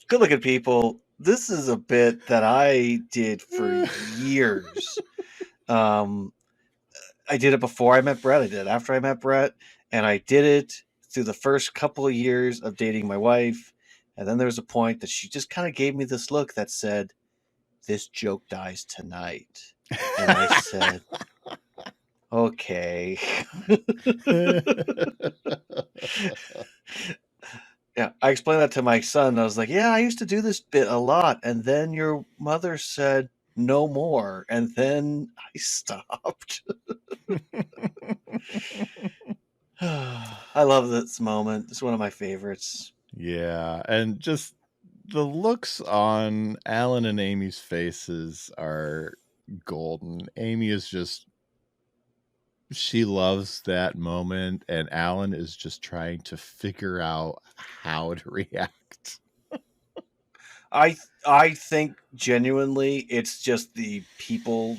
Good looking people. This is a bit that I did for years. I did it before I met Brett. I did it after I met Brett. And I did it through the first couple of years of dating my wife. And then there was a point that she just kind of gave me this look that said, "This joke dies tonight." And I said, okay. Yeah, I explained that to my son. I was like, yeah, I used to do this bit a lot. And then your mother said no more. And then I stopped. I love this moment. It's one of my favorites. Yeah, and just the looks on Alan and Amy's faces are golden. Amy is just, she loves that moment, and Alan is just trying to figure out how to react. I think genuinely it's just the people,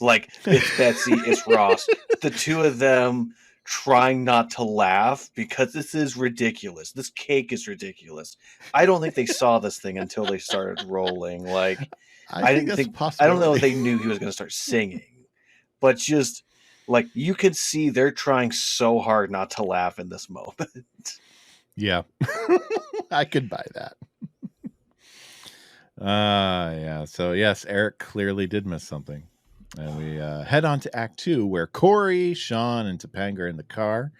like it's Betsy, it's Ross, the two of them trying not to laugh because this is ridiculous. This cake is ridiculous. I don't think they saw this thing until they started rolling. Like I think didn't that's a think I don't know if possibility. they knew he was going to start singing, but just like you could see they're trying so hard not to laugh in this moment. Yeah, I could buy that. Yeah. So yes, Eric clearly did miss something. And we head on to Act 2, where Corey, Sean, and Topanga are in the car,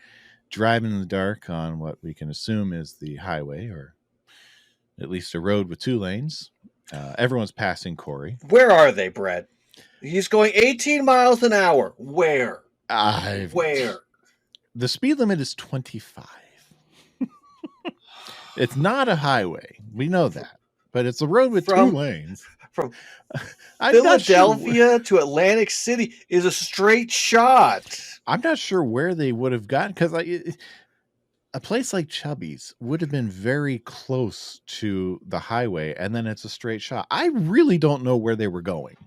driving in the dark on what we can assume is the highway, or at least a road with 2 lanes. Everyone's passing Corey. Where are they, Brett? He's going 18 miles an hour. Where? Where? The speed limit is 25. It's not a highway. We know that. But it's a road with 2 lanes. From I'm Philadelphia to Atlantic City is a straight shot. I'm not sure where they would have gotten, because a place like Chubby's would have been very close to the highway, and then it's a straight shot. I really don't know where they were going.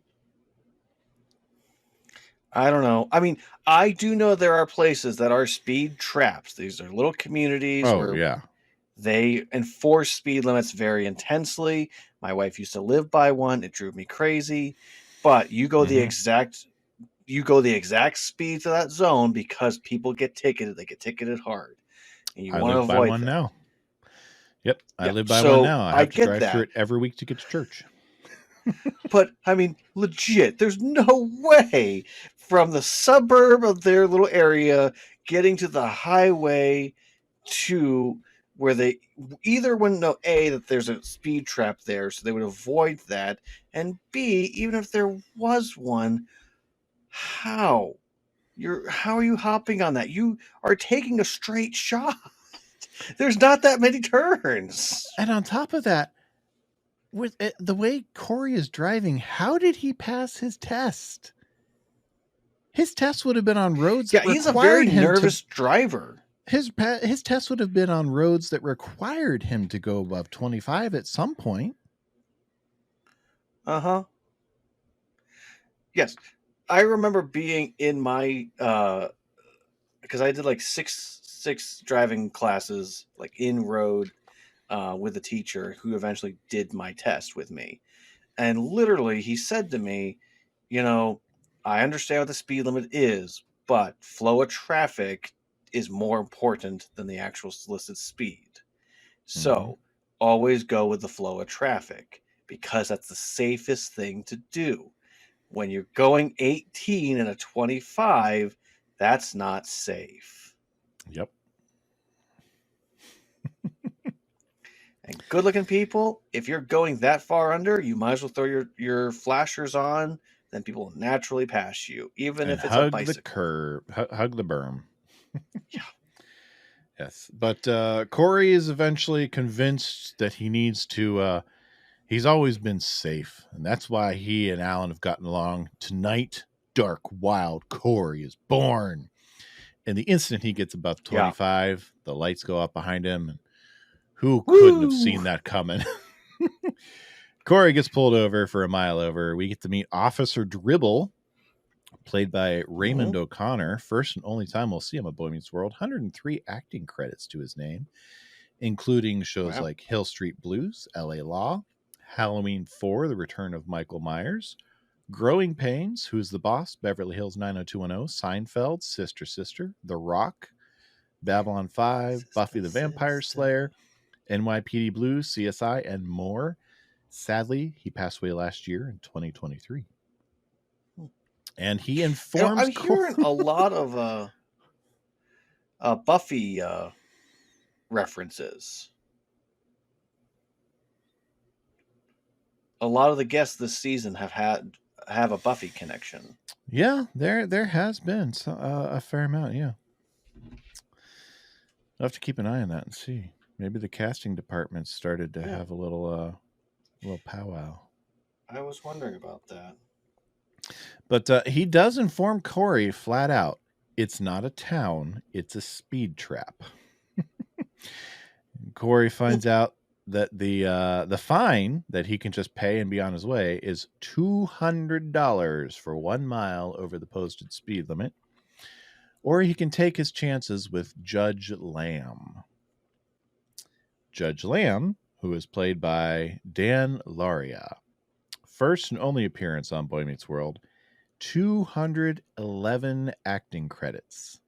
I don't know. I mean, I do know there are places that are speed traps. These are little communities where they enforce speed limits very intensely. My wife used to live by one. It drove me crazy. But you go the exact speed to that zone because people get ticketed. They get ticketed hard. And you want to avoid one that. now. Yep, I live by one now. I have to drive through it every week to get to church. But I mean, legit, there's no way from the suburb of their little area getting to the highway to where they either wouldn't know A, that there's a speed trap there, so they would avoid that, and B, even if there was one, how are you hopping on that? You are taking a straight shot. There's not that many turns. And on top of that, with the way Corey is driving, how did he pass his test? His test would have been on roads. Yeah, he's a very nervous driver. His test would have been on roads that required him to go above 25 at some point. Uh-huh. Yes. I remember being in my because I did like six driving classes, like in road, with a teacher who eventually did my test with me. And literally he said to me, I understand what the speed limit is, but flow of traffic is more important than the actual solicited speed. So always go with the flow of traffic because that's the safest thing to do. When you're going 18 and a 25, that's not safe. Yep. And good looking people, if you're going that far under, you might as well throw your flashers on, then people will naturally pass you, even if it's a bicycle. Hug the curb, hug the berm. Yeah. Yes. But Corey is eventually convinced that he needs to He's always been safe, and that's why he and Alan have gotten along. Tonight, dark, wild Corey is born. And the instant he gets above 25, the lights go up behind him. And who couldn't have seen that coming? Corey gets pulled over for a mile over. We get to meet Officer Dribble, played by Raymond O'Connor. First and only time we'll see him at Boy Meets World. 103 acting credits to his name, including shows like Hill Street Blues, L.A. Law, Halloween 4, The Return of Michael Myers, Growing Pains, Who's the Boss, Beverly Hills 90210, Seinfeld, Sister Sister, The Rock, Babylon 5, Buffy the Vampire Slayer, NYPD Blue, CSI, and more. Sadly, he passed away last year in 2023. And he informs... I'm hearing a lot of Buffy references. A lot of the guests this season have a Buffy connection. Yeah, there has been a fair amount, yeah. I'll have to keep an eye on that and see. Maybe the casting department started to have a little powwow. I was wondering about that. But he does inform Corey flat out, it's not a town, it's a speed trap. Corey finds out that the fine that he can just pay and be on his way is $200 for 1 mile over the posted speed limit. Or he can take his chances with Judge Lamb. Judge Lamb, who is played by Dan Laria. First and only appearance on Boy Meets World. 211 acting credits.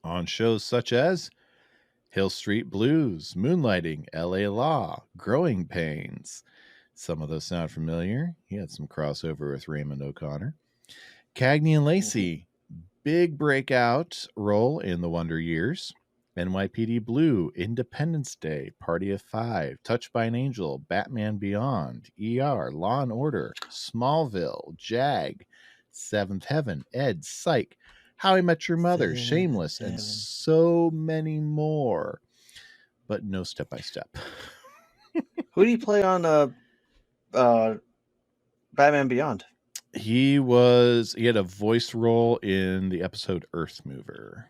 On shows such as Hill Street Blues, Moonlighting, L.A. Law, Growing Pains. Some of those sound familiar. He had some crossover with Raymond O'Connor. Cagney and Lacey, big breakout role in The Wonder Years. NYPD Blue, Independence Day, Party of Five, Touched by an Angel, Batman Beyond, ER, Law and Order, Smallville, Jag, Seventh Heaven, Ed, Psych, How I Met Your Mother, Shameless, and so many more. But no Step by Step. Who did he play on Batman Beyond? He had a voice role in the episode Earth Mover.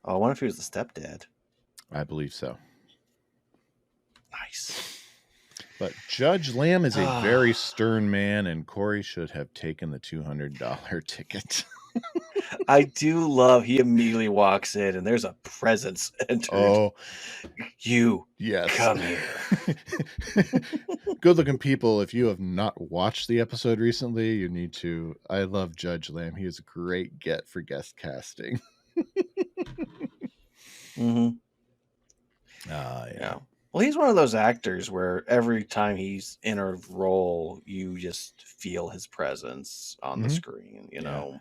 Oh, I wonder if he was the stepdad. I believe so. Nice. But Judge Lamb is a very stern man, and Corey should have taken the $200 ticket. I do love he immediately walks in and there's a presence entered. Oh, you yes. Come here. Good looking people. If you have not watched the episode recently, you need to. I love Judge Lamb. He is a great get for guest casting. Yeah. Well, he's one of those actors where every time he's in a role, you just feel his presence on the screen, you know?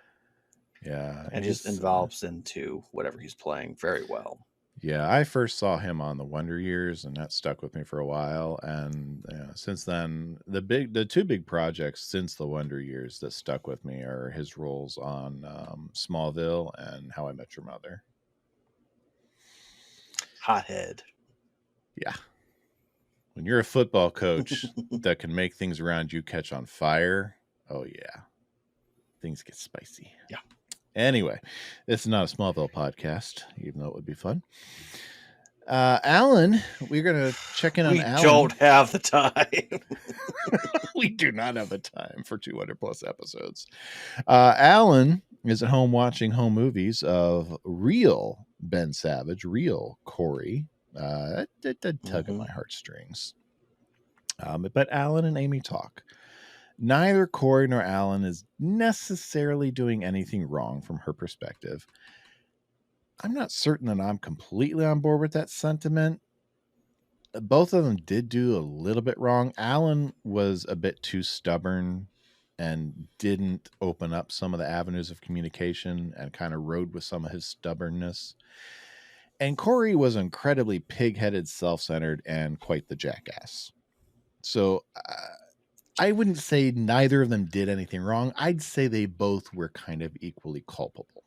Yeah. And just envelops into whatever he's playing very well. Yeah, I first saw him on The Wonder Years, and that stuck with me for a while. And since then, the two big projects since The Wonder Years that stuck with me are his roles on Smallville and How I Met Your Mother. Hothead. Yeah. When you're a football coach that can make things around you catch on fire, oh yeah, things get spicy. Yeah. Anyway, this is not a Smallville podcast, even though it would be fun. Alan, we're going to check in on Alan. We don't have the time. We do not have the time for 200 plus episodes. Alan is at home watching home movies of real Ben Savage, real Corey. That did tug at my heartstrings. But Alan and Amy talk. Neither Corey nor Alan is necessarily doing anything wrong from her perspective. I'm not certain that I'm completely on board with that sentiment. Both of them did do a little bit wrong. Alan was a bit too stubborn and didn't open up some of the avenues of communication and kind of rode with some of his stubbornness. And Corey was incredibly pig-headed, self-centered, and quite the jackass. So I wouldn't say neither of them did anything wrong. I'd say they both were kind of equally culpable.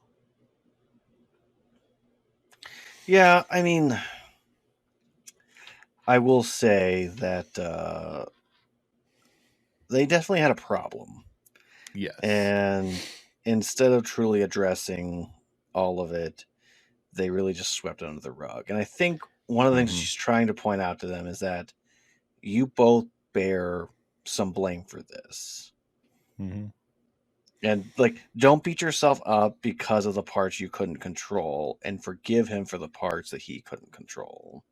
Yeah, I mean, I will say that they definitely had a problem. Yes. And instead of truly addressing all of it, they really just swept it under the rug. And I think one of the things Mhm. she's trying to point out to them is that you both bear some blame for this. Mhm. And like, don't beat yourself up because of the parts you couldn't control, and forgive him for the parts that he couldn't control.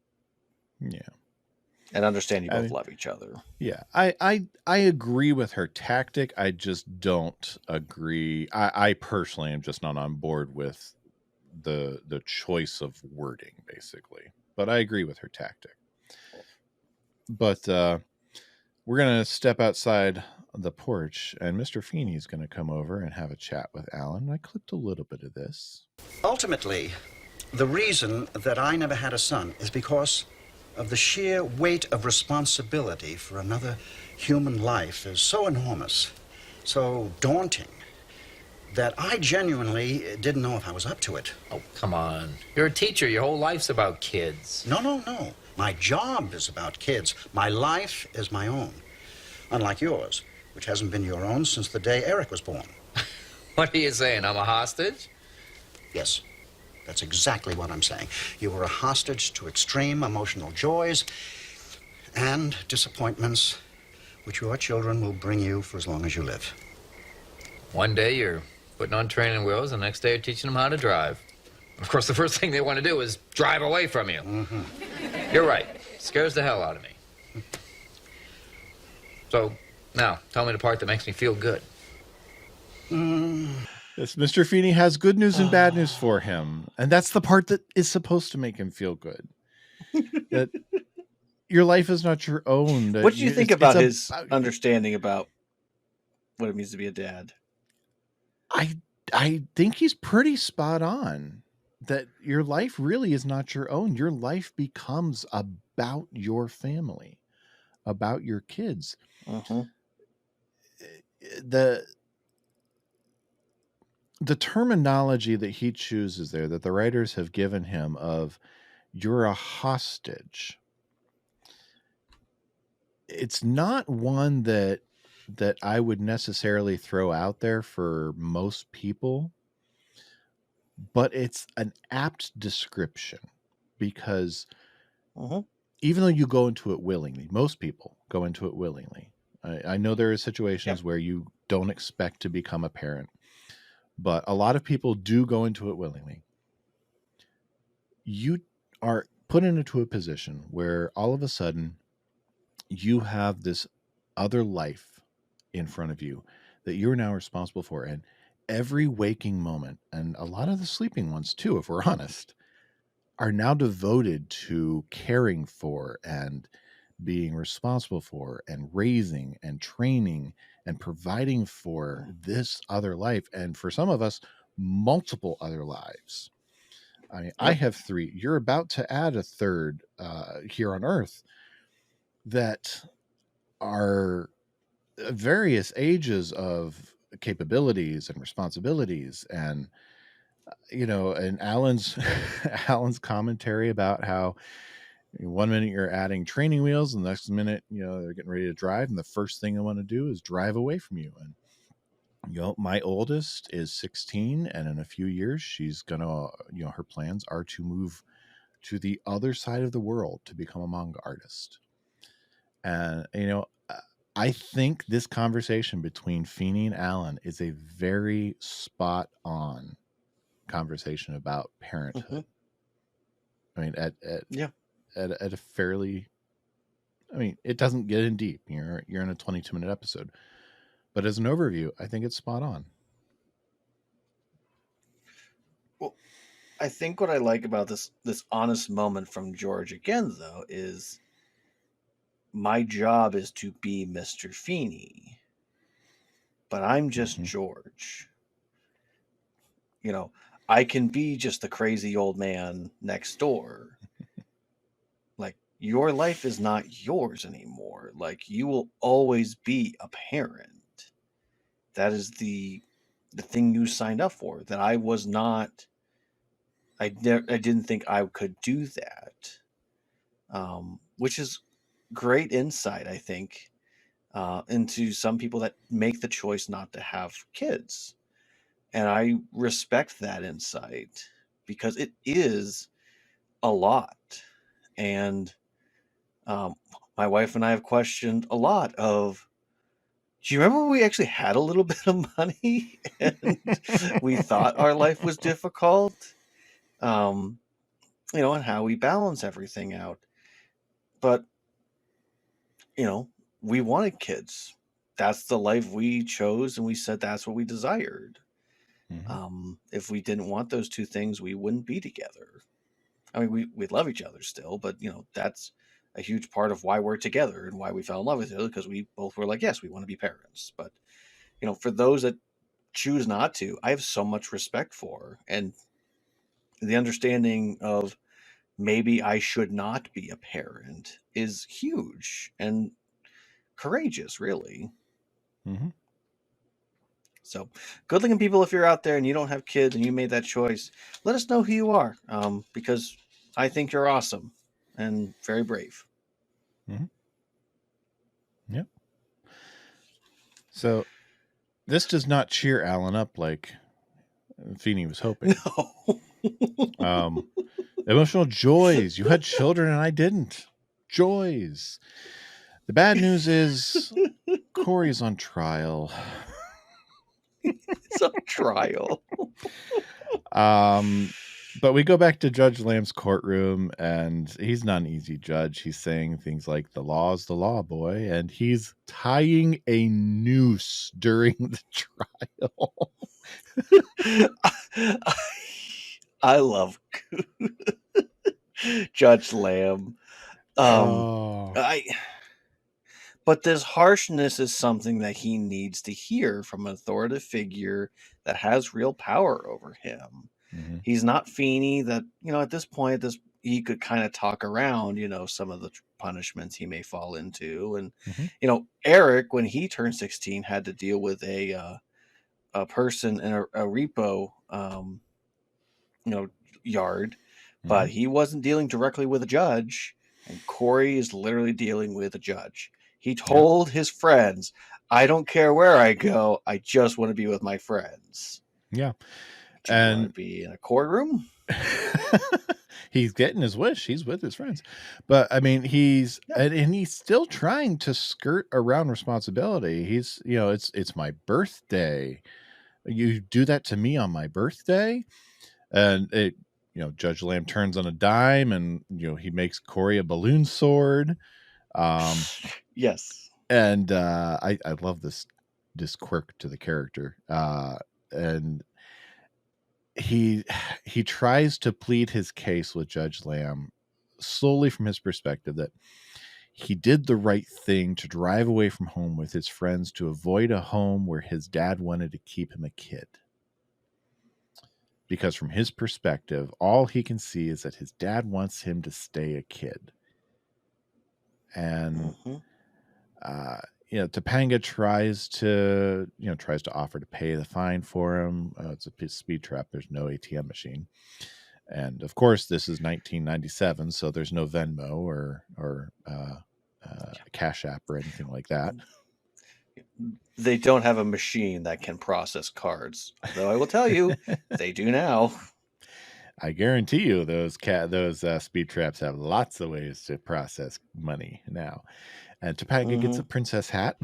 Yeah. And understand you I both mean, love each other. yeah. I agree with her tactic. I just don't agree. I personally am just not on board with the choice of wording, basically. But I agree with her tactic. But we're gonna step outside the porch, and Mr. Feeney's gonna come over and have a chat with Alan. I clipped a little bit of this. Ultimately, the reason that I never had a son is because of the sheer weight of responsibility for another human life is so enormous, so daunting, that I genuinely didn't know if I was up to it. Oh, come on. You're a teacher. Your whole life's about kids. No. My job is about kids. My life is my own. Unlike yours, which hasn't been your own since the day Eric was born. What are you saying? I'm a hostage? Yes, that's exactly what I'm saying. You were a hostage to extreme emotional joys and disappointments, which your children will bring you for as long as you live. One day you're putting on training wheels, the next day you're teaching them how to drive. Of course, the first thing they want to do is drive away from you. Mm-hmm. You're right. It scares the hell out of me. So, now, tell me the part that makes me feel good. Yes, Mr. Feeney has good news and bad news for him. And that's the part that is supposed to make him feel good. That your life is not your own. What do you think about his understanding about what it means to be a dad? I think he's pretty spot on. That your life really is not your own. Your life becomes about your family, about your kids. Uh-huh. The terminology that he chooses there, that the writers have given him of you're a hostage, it's not one that I would necessarily throw out there for most people, but it's an apt description because even though you go into it willingly, most people go into it willingly. I know there are situations where you don't expect to become a parent, but a lot of people do go into it willingly. You are put into a position where all of a sudden you have this other life in front of you that you're now responsible for. And every waking moment, and a lot of the sleeping ones too, if we're honest, are now devoted to caring for and being responsible for and raising and training and providing for this other life. And for some of us, multiple other lives. I mean, I have 3. You're about to add a third here on Earth that are various ages of capabilities and responsibilities. And and Alan's commentary about how one minute you're adding training wheels and the next minute they're getting ready to drive, and the first thing they want to do is drive away from you. And my oldest is 16, and in a few years she's gonna her plans are to move to the other side of the world to become a manga artist. And I think this conversation between Feeney and Alan is a very spot on conversation about parenthood. I mean, at a fairly, it doesn't get in deep. You're in a 22-minute episode, but as an overview, I think it's spot on. Well, I think what I like about this honest moment from George again, though, is my job is to be Mr. Feeney, but I'm just George. I can be just the crazy old man next door. Like, your life is not yours anymore. Like, you will always be a parent. That is the thing you signed up for. That I was not. I didn't think I could do that. which is great insight, I think, into some people that make the choice not to have kids. And I respect that insight because it is a lot. And um, my wife and I have questioned a lot of, do you remember when we actually had a little bit of money and we thought our life was difficult? Um, and how we balance everything out. But, we wanted kids. That's the life we chose, and we said that's what we desired. If we didn't want those two things, we wouldn't be together. I mean, we love each other still, but that's a huge part of why we're together and why we fell in love with each other, because we both were like, yes, we want to be parents. But for those that choose not to, I have so much respect for, and the understanding of maybe I should not be a parent is huge and courageous, really. Mm-hmm. So, good looking people, if you're out there and you don't have kids and you made that choice, let us know who you are, because I think you're awesome and very brave. Mm-hmm. Yep. So, this does not cheer Alan up like Feeney was hoping. No. Emotional joys. You had children and I didn't. Joys. The bad news is Corey's on trial. It's on trial. But we go back to Judge Lamb's courtroom, and he's not an easy judge. He's saying things like, the law's the law, boy. And he's tying a noose during the trial. I love Judge Lamb. But this harshness is something that he needs to hear from an authoritative figure that has real power over him. Mm-hmm. He's not Feeney that, at this point, he could kind of talk around, some of the punishments he may fall into. And, Eric, when he turned 16, had to deal with a person in a repo, yard, but he wasn't dealing directly with a judge. And Corey is literally dealing with a judge. He told his friends, I don't care where I go. I just want to be with my friends. Yeah. Do you want to be in a courtroom? He's getting his wish. He's with his friends. But I mean, he's still trying to skirt around responsibility. He's, it's my birthday. You do that to me on my birthday. And Judge Lamb turns on a dime, and, he makes Corey a balloon sword. Yes. And I love this quirk to the character. And he tries to plead his case with Judge Lamb solely from his perspective that he did the right thing to drive away from home with his friends to avoid a home where his dad wanted to keep him a kid. Because from his perspective, all he can see is that his dad wants him to stay a kid. And, Topanga tries to offer to pay the fine for him. It's a speed trap. There's no ATM machine. And of course, this is 1997, so there's no Venmo or Cash App or anything like that. They don't have a machine that can process cards, though I will tell you, they do now. I guarantee you those speed traps have lots of ways to process money now. And Topanga gets a princess hat.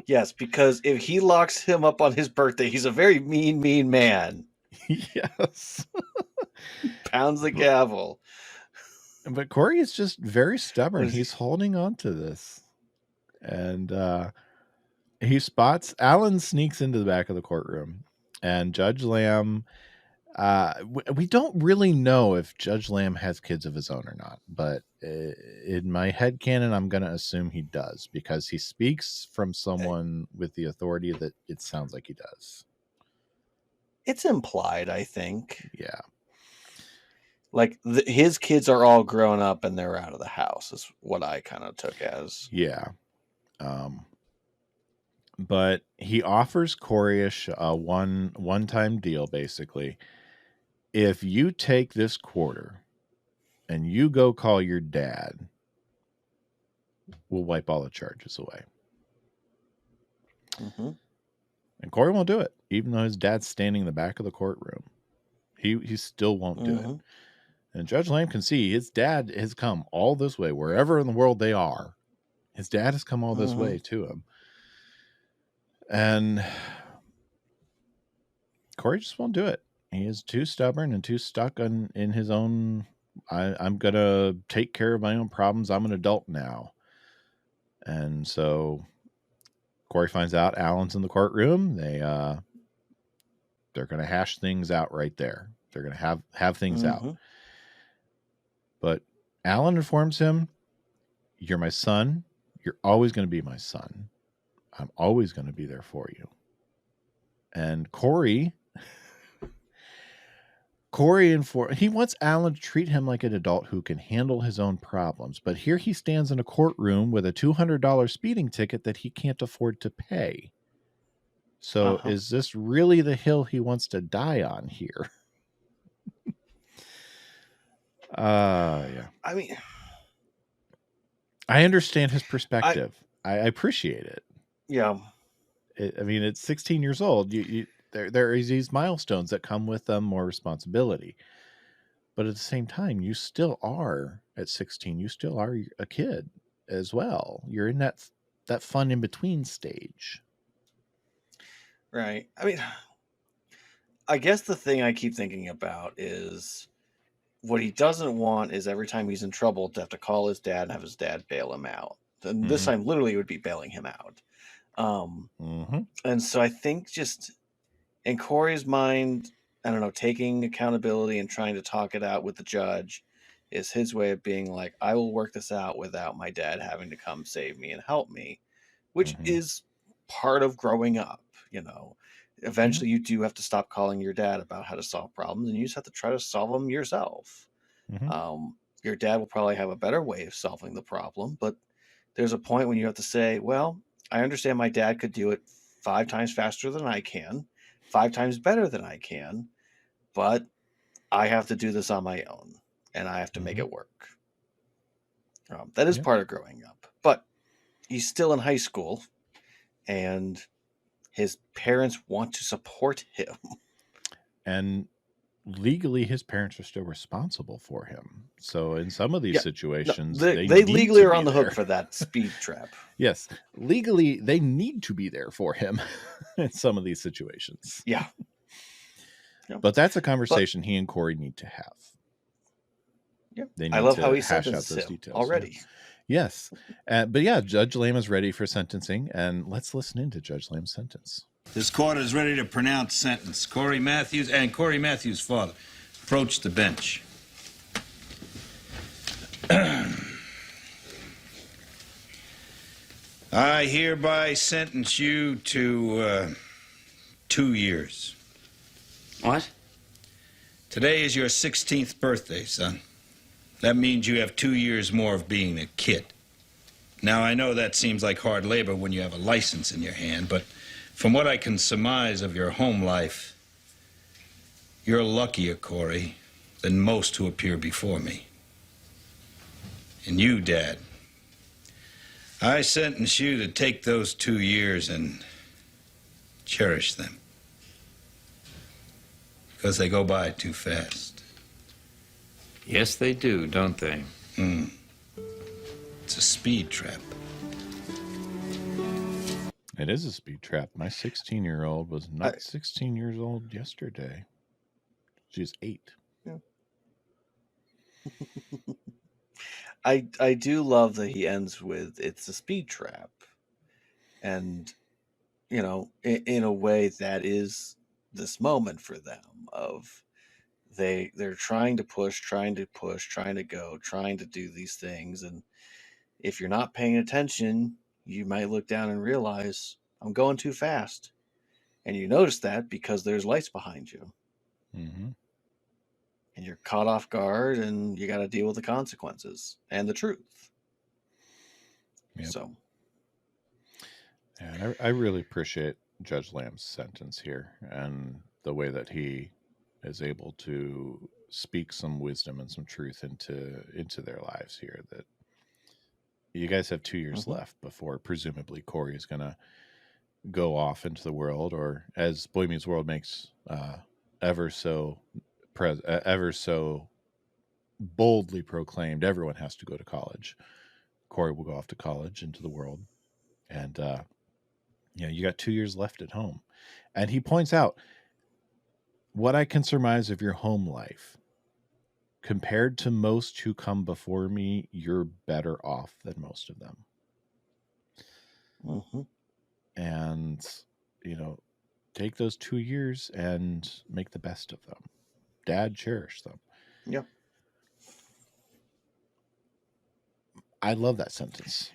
Yes, because if he locks him up on his birthday, he's a very mean man. Yes. Pounds the gavel. But Corey is just very stubborn. He's holding on to this. And he spots Alan sneaks into the back of the courtroom, and Judge Lamb, we don't really know if Judge Lamb has kids of his own or not, but in my headcanon, I'm going to assume he does, because he speaks from someone with the authority that it sounds like he does. It's implied, I think. Yeah. Like his kids are all grown up and they're out of the house is what I kind of took as. Yeah. But he offers Corey a one-time deal, basically. If you take this quarter and you go call your dad, we'll wipe all the charges away. Mm-hmm. And Corey won't do it, even though his dad's standing in the back of the courtroom. He still won't do it. And Judge Lamb can see his dad has come all this way, wherever in the world they are. His dad has come all this way to him. And Corey just won't do it. He is too stubborn and too stuck in his own, I'm going to take care of my own problems. I'm an adult now. And so Corey finds out Alan's in the courtroom. They're going to hash things out right there. They're going to have things out. But Alan informs him, you're my son. You're always going to be my son. I'm always going to be there for you. And Corey he wants Alan to treat him like an adult who can handle his own problems. But here he stands in a courtroom with a $200 speeding ticket that he can't afford to pay. So is this really the hill he wants to die on here? Yeah. I mean, I understand his perspective. I appreciate it. Yeah. I mean, it's 16 years old. There is these milestones that come with them, more responsibility. But at the same time, you still are at 16. You still are a kid as well. You're in that fun in between stage. Right. I mean, I guess the thing I keep thinking about is what he doesn't want is every time he's in trouble to have to call his dad and have his dad bail him out. And this time, literally, it would be bailing him out. And so I think just in Corey's mind, I don't know, taking accountability and trying to talk it out with the judge is his way of being like, I will work this out without my dad having to come save me and help me, which is part of growing up. You know, eventually you do have to stop calling your dad about how to solve problems, and you just have to try to solve them yourself. Your dad will probably have a better way of solving the problem, but there's a point when you have to say, well, I understand my dad could do it 5 times faster than I can, 5 times better than I can, but I have to do this on my own, and I have to make it work. That is part of growing up, but he's still in high school, and his parents want to support him. And legally, his parents are still responsible for him. So in some of these situations, they legally are on the hook for that speed trap. Yes. Legally, they need to be there for him in some of these situations. Yeah. But that's a conversation he and Corey need to have. Yeah. They need I love to how he hash out sentenced those him details already. Yes. But yeah, Judge Lamb is ready for sentencing, and let's listen into Judge Lamb's sentence. This court is ready to pronounce sentence. Corey Matthews and Corey Matthews' father approach the bench. I hereby sentence you to 2 years. What? Today is your 16th birthday, son. That means you have 2 years more of being a kid. Now, I know that seems like hard labor when you have a license in your hand, but from what I can surmise of your home life, you're luckier, Corey, than most who appear before me. And you, Dad, I sentence you to take those 2 years and cherish them. Because they go by too fast. Yes, they do, don't they? It's a speed trap. It is a speed trap. My 16-year-old was not 16 years old yesterday. She's 8. Yeah. I do love that he ends with, it's a speed trap. And, you know, in a way that is this moment for them of they're trying to push, trying to go, trying to do these things. And if you're not paying attention, you might look down and realize I'm going too fast. And you notice that because there's lights behind you. And you're caught off guard and you got to deal with the consequences and the truth. So. Yeah, I really appreciate Judge Lamb's sentence here and the way that he is able to speak some wisdom and some truth into their lives here. That you guys have 2 years left before presumably Corey is going to go off into the world, or as Boy Meets World makes ever so boldly proclaimed, everyone has to go to college. Corey will go off to college into the world, and you got 2 years left at home. And he points out, what I can surmise of your home life, compared to most who come before me, you're better off than most of them. And take those 2 years and make the best of them. Dad, cherish them. Yep. I love that sentence.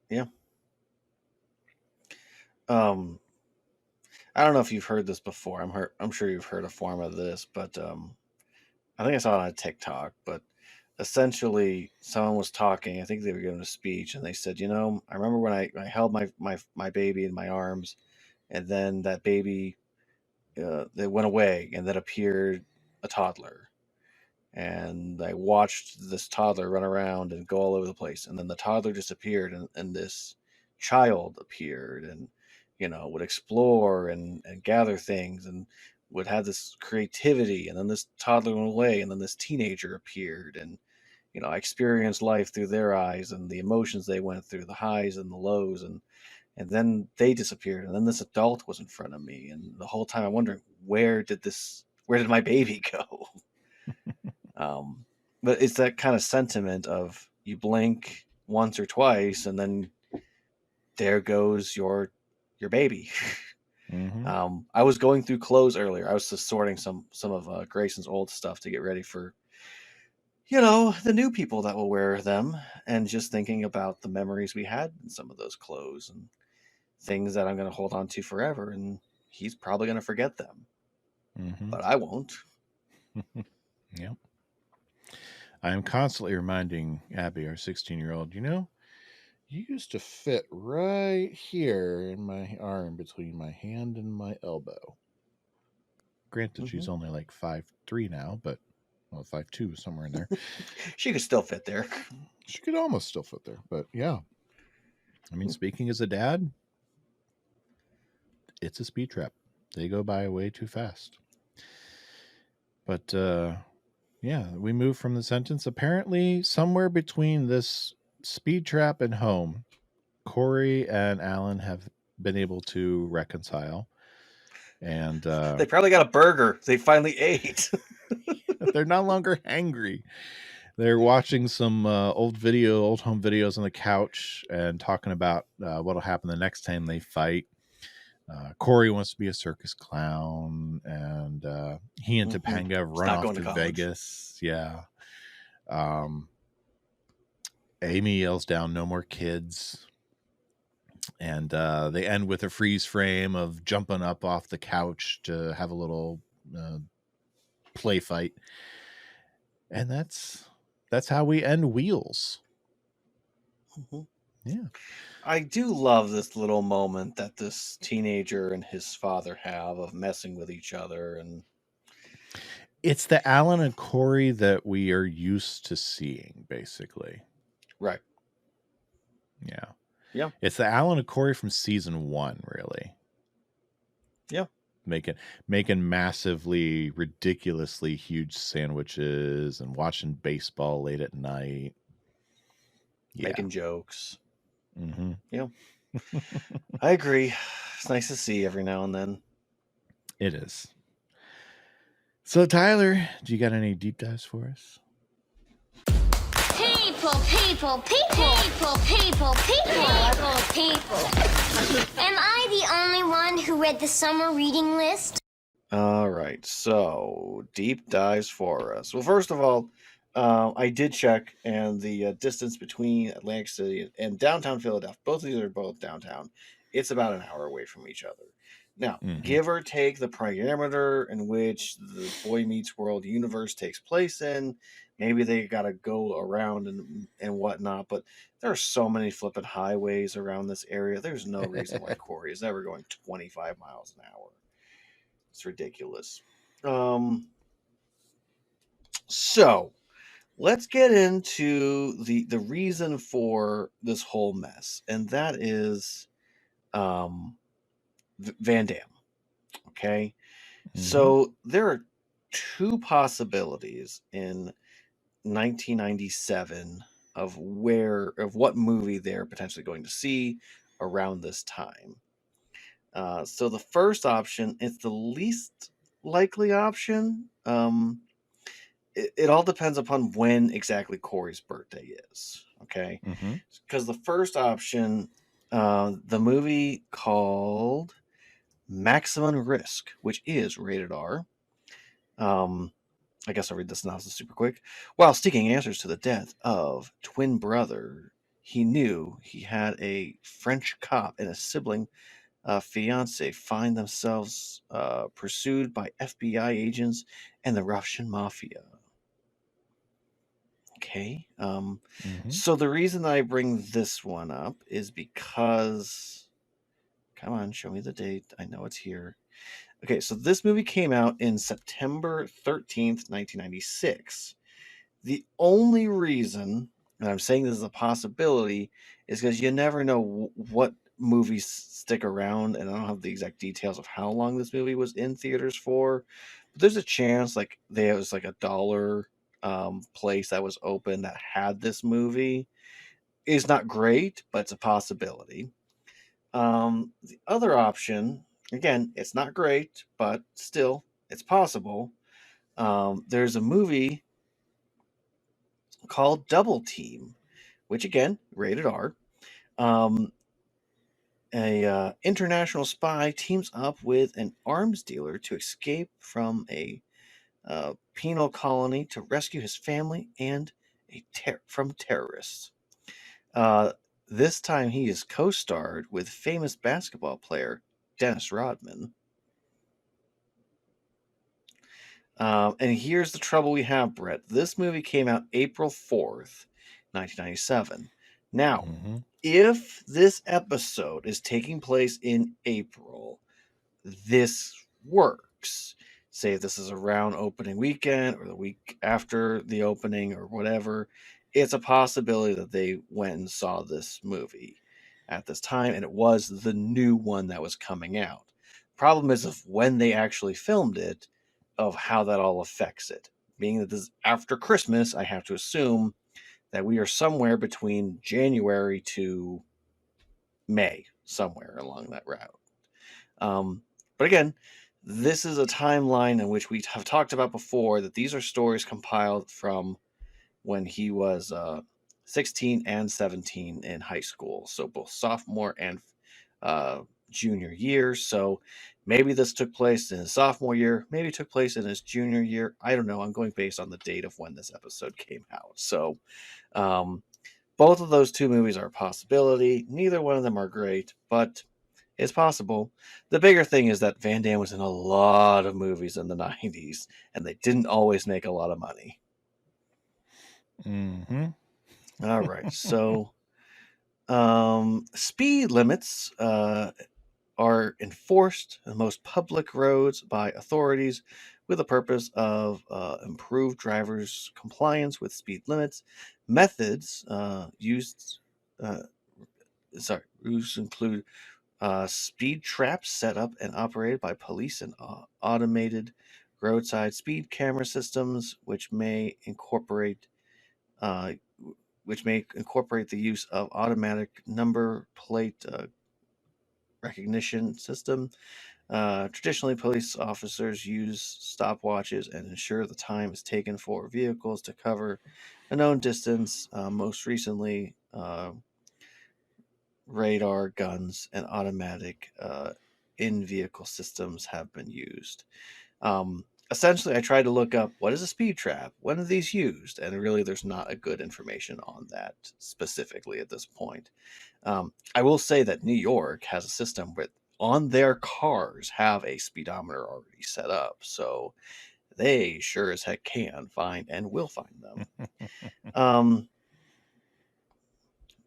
Yeah. I don't know if you've heard this before. I'm sure you've heard a form of this, but I think I saw it on TikTok. But essentially, someone was talking. I think they were giving a speech, and they said, I remember when I held my baby in my arms, and then that baby they went away, and then appeared a toddler. And I watched this toddler run around and go all over the place. And then the toddler disappeared, and this child appeared and, would explore and gather things and would have this creativity. And then this toddler went away, and then this teenager appeared. And, I experienced life through their eyes and the emotions they went through, the highs and the lows. And then they disappeared. And then this adult was in front of me. And the whole time I'm wondering, where did my baby go? But it's that kind of sentiment of you blink once or twice, and then there goes your baby. I was going through clothes earlier. I was just sorting some of Grayson's old stuff to get ready for, the new people that will wear them, and just thinking about the memories we had in some of those clothes and things that I'm going to hold on to forever. And he's probably going to forget them, but I won't. Yep. I am constantly reminding Abby, our 16-year-old, you used to fit right here in my arm between my hand and my elbow. Granted, she's only like 5'3" now, but 5'2", somewhere in there. She could still fit there. She could almost still fit there, but yeah. I mean, speaking as a dad, it's a speed trap. They go by way too fast. But yeah, we move from the sentence. Apparently, somewhere between this speed trap and home, Corey and Alan have been able to reconcile. And they probably got a burger they finally ate. They're no longer hangry. They're watching some old home videos on the couch and talking about what'll happen the next time they fight. Corey wants to be a circus clown, and he and Topanga have run off to Vegas. Yeah. Amy yells down, "No more kids." And they end with a freeze frame of jumping up off the couch to have a little play fight. And that's how we end Wheels. Yeah. I do love this little moment that this teenager and his father have of messing with each other. And it's the Alan and Corey that we are used to seeing, basically. Right. Yeah. Yeah. It's the Alan and Corey from season 1, really. Yeah. Making massively, ridiculously huge sandwiches and watching baseball late at night. Yeah. Making jokes. Mm-hmm. Yeah. I agree. It's nice to see every now and then. It is. So, Tyler, do you got any deep dives for us? People. Am I the only one who read the summer reading list? All right. So, deep dives for us. Well, first of all, I did check, and the distance between Atlantic City and downtown Philadelphia, both of these are both downtown, it's about an hour away from each other. Now, give or take the parameter in which the Boy Meets World universe takes place in, maybe they got to go around and whatnot, but there are so many flipping highways around this area. There's no reason why Corey is ever going 25 miles an hour. It's ridiculous. So let's get into the reason for this whole mess, and that is um, Van Damme. Okay, so there are two possibilities in 1997 of what movie they're potentially going to see around this time. So the first option is the least likely option. It all depends upon when exactly Corey's birthday is. Okay, Mm-hmm. because the first option, the movie called Maximum Risk, which is rated R. I guess I'll read the synopsis super quick. While seeking answers to the death of twin brother, he knew he had a French cop and a sibling fiance find themselves pursued by FBI agents and the Russian mafia. Okay. Mm-hmm. So the reason I bring this one up is because, come on, show me the date. I know it's here. Okay, so this movie came out in September 13th, 1996. The only reason that I'm saying this is a possibility is because you never know what movies stick around, and I don't have the exact details of how long this movie was in theaters for. But there's a chance, like there was like a dollar place that was open that had this movie. It's not great, but it's a possibility. The other option, again, it's not great, but still, it's possible. There's a movie called Double Team, which again, rated R. Um, a international spy teams up with an arms dealer to escape from a penal colony to rescue his family and from terrorists. Uh, this time, he is co-starred with famous basketball player Dennis Rodman. And here's the trouble we have, Brett. This movie came out April 4th, 1997. Now, Mm-hmm. if this episode is taking place in April, this works. Say if this is around opening weekend or the week after the opening or whatever, it's a possibility that they went and saw this movie at this time, and it was the new one that was coming out. Problem is of when they actually filmed it, of how that all affects it. Being that this is after Christmas, I have to assume that we are somewhere between January to May, somewhere along that route. Um, but again, this is a timeline in which we have talked about before that these are stories compiled from when he was 16 and 17 in high school. So both sophomore and uh, junior year. So maybe this took place in his sophomore year, maybe it took place in his junior year. I don't know. I'm going based on the date of when this episode came out. So um, both of those two movies are a possibility. Neither one of them are great, but it's possible. The bigger thing is that Van Damme was in a lot of movies in the 90s, and they didn't always make a lot of money. Mm-hmm. All right, so speed limits are enforced on most public roads by authorities with the purpose of improved drivers' compliance with speed limits. Methods uh, used include speed traps set up and operated by police and automated roadside speed camera systems, uh, which may incorporate the use of automatic number plate recognition system. Traditionally, police officers use stopwatches and ensure the time is taken for vehicles to cover a known distance. Most recently, radar, guns, and automatic in-vehicle systems have been used. Essentially, I tried to look up what is a speed trap, when are these used, and really, there's not a good information on that specifically at this point. I will say that New York has a system where on their cars have a speedometer already set up, so they sure as heck can find and will find them. um,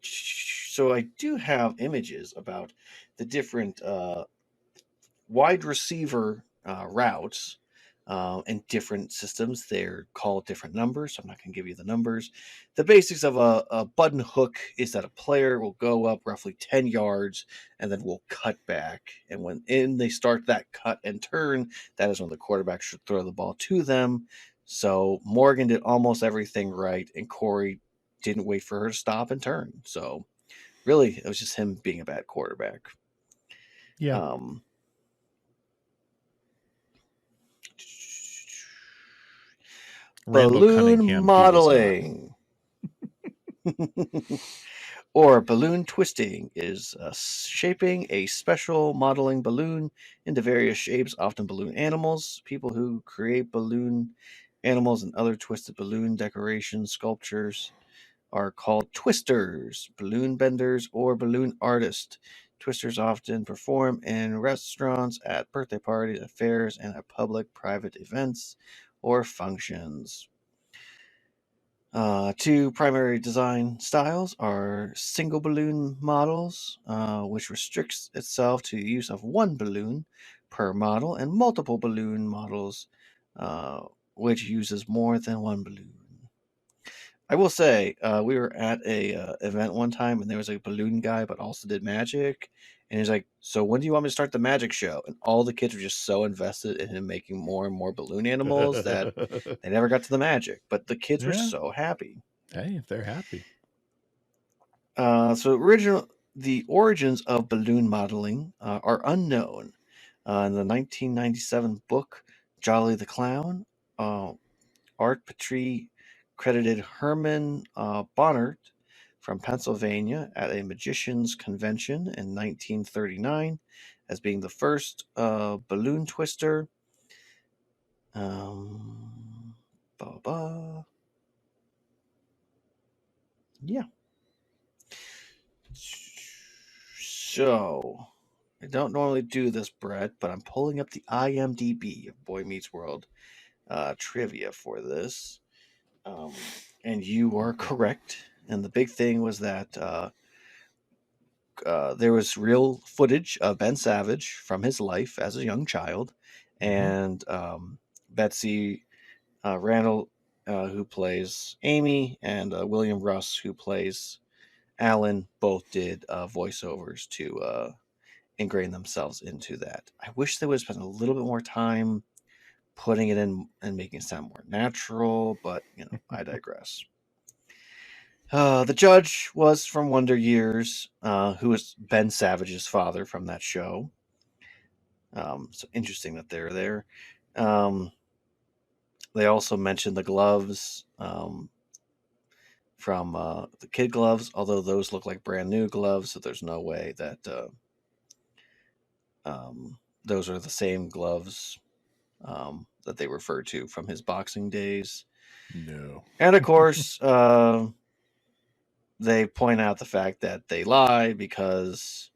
so I do have images about the different wide receiver routes In different systems, they're called different numbers. So I'm not going to give you the numbers. The basics of a button hook is that a player will go up roughly 10 yards and then will cut back. And when they start that cut and turn, that is when the quarterback should throw the ball to them. So Morgan did almost everything right, and Corey didn't wait for her to stop and turn. So really, it was just him being a bad quarterback. Yeah. Randall Balloon Cunningham, he was not. modeling or balloon twisting is shaping a special modeling balloon into various shapes, often balloon animals. People who create balloon animals and other twisted balloon decoration sculptures are called twisters, balloon benders, or balloon artists. Twisters often perform in restaurants, at birthday parties, at fairs, and at public private events or functions. Two primary design styles are single balloon models, which restricts itself to the use of one balloon per model, and multiple balloon models, uh, which uses more than one balloon. I will say, we were at a event one time, and there was a balloon guy, but also did magic. And he's like, "So when do you want me to start the magic show?" And all the kids were just so invested in him making more and more balloon animals that they never got to the magic. But the kids were Yeah. so happy. Hey, if they're happy. The origins of balloon modeling are unknown. In the 1997 book Jolly the Clown, Art Petrie credited Herman Bonnert from Pennsylvania at a magician's convention in 1939 as being the first balloon twister. Blah, blah. Yeah. So, I don't normally do this, Brett, but I'm pulling up the IMDb of Boy Meets World trivia for this. And you are correct. And the big thing was that there was real footage of Ben Savage from his life as a young child, and Betsy Randall, who plays Amy, and William Russ, who plays Alan, both did voiceovers to ingrain themselves into that. I wish they would have spent a little bit more time putting it in and making it sound more natural, but I digress. The judge was from Wonder Years, who was Ben Savage's father from that show. So interesting that they're there. They also mentioned the gloves from the kid gloves, although those look like brand new gloves, so there's no way that those are the same gloves that they refer to from his boxing days. No. And of course, they point out the fact that they lie because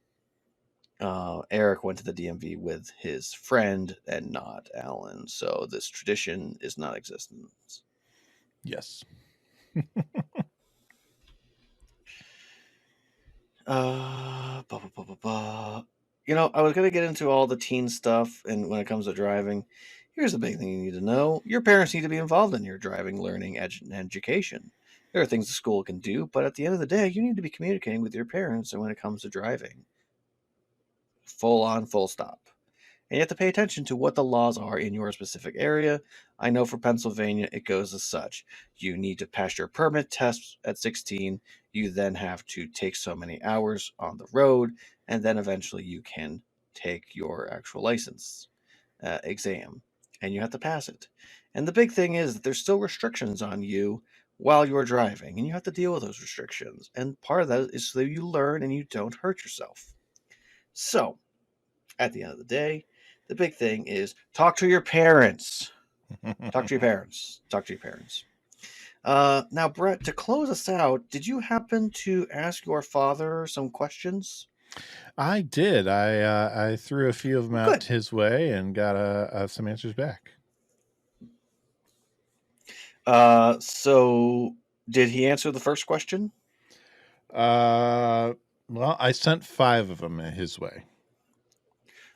Eric went to the DMV with his friend and not Alan. So this tradition is not existent. Yes. Blah, blah, blah, blah, blah. I was going to get into all the teen stuff, and when it comes to driving, here's the big thing you need to know. Your parents need to be involved in your driving, learning, and education. There are things the school can do, but at the end of the day, you need to be communicating with your parents and when it comes to driving. Full on, full stop. And you have to pay attention to what the laws are in your specific area. I know for Pennsylvania, it goes as such. You need to pass your permit test at 16. You then have to take so many hours on the road, and then eventually you can take your actual license exam, and you have to pass it. And the big thing is that there's still restrictions on you while you're driving, and you have to deal with those restrictions. And part of that is so you learn and you don't hurt yourself. So, at the end of the day, the big thing is talk to your parents. Talk to your parents. Talk to your parents. Now, Brett, to close us out, did you happen to ask your father some questions? I did. I threw a few of them out his way and got some answers back. So did he answer the first question? Well, I sent 5 of them his way.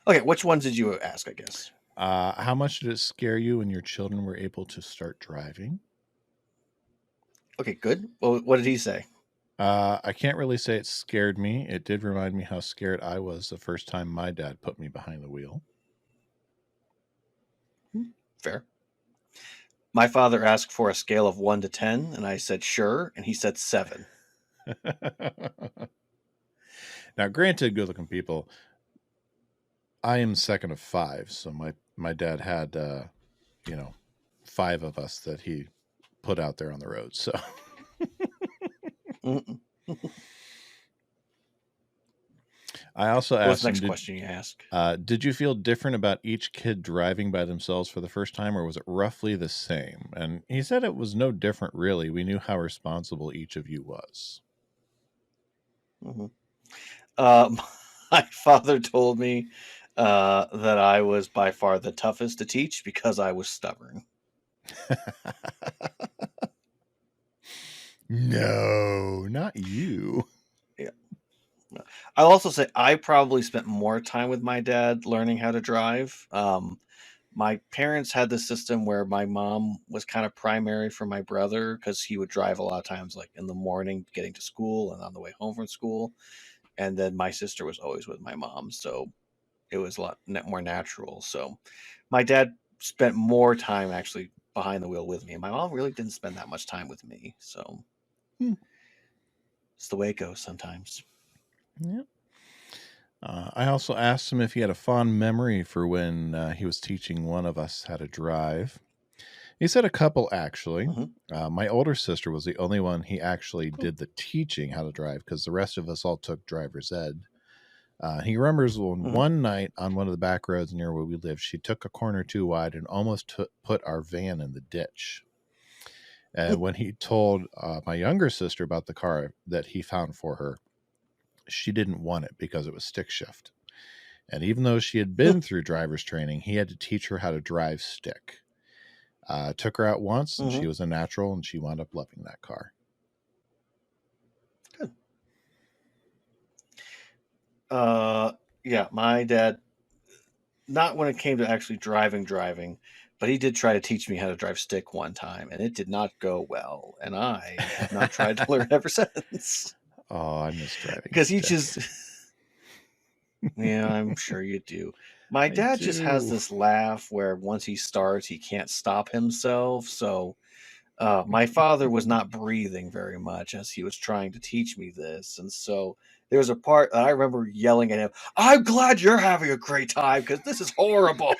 Okay, which ones did you ask, I guess? How much did it scare you when your children were able to start driving? Okay, good. Well, what did he say? I can't really say it scared me. It did remind me how scared I was the first time my dad put me behind the wheel. Fair. My father asked for a scale of 1 to 10, and I said sure, and he said 7. Now, granted, good-looking people, I am second of 5, so my dad had, 5 of us that he put out there on the road. So, I also What's asked the him, next question you ask? did you feel different about each kid driving by themselves for the first time, or was it roughly the same? And he said it was no different, really. We knew how responsible each of you was. My father told me that I was by far the toughest to teach because I was stubborn. No, not you. Yeah. I'll also say I probably spent more time with my dad learning how to drive. My parents had this system where my mom was kind of primary for my brother because he would drive a lot of times, like in the morning getting to school and on the way home from school. And then my sister was always with my mom. So it was a lot more natural. So my dad spent more time actually behind the wheel with me. And my mom really didn't spend that much time with me. So it's the way it goes sometimes. Yep. I also asked him if he had a fond memory for when he was teaching one of us how to drive. He said a couple, actually. My older sister was the only one he actually did the teaching how to drive because the rest of us all took driver's ed. He remembers one night on one of the back roads near where we lived, she took a corner too wide and almost put our van in the ditch. And when he told my younger sister about the car that he found for her, she didn't want it because it was stick shift. And even though she had been through driver's training, he had to teach her how to drive stick. Took her out once, and she was a natural, and she wound up loving that car. Good. Yeah, my dad, not when it came to actually driving, but he did try to teach me how to drive stick one time, and it did not go well. And I have not tried to learn ever since. Oh, I miss driving. Because he just, yeah, I'm sure you do. My dad just has this laugh where once he starts, he can't stop himself. So my father was not breathing very much as he was trying to teach me this. And so there was a part that I remember yelling at him, I'm glad you're having a great time because this is horrible.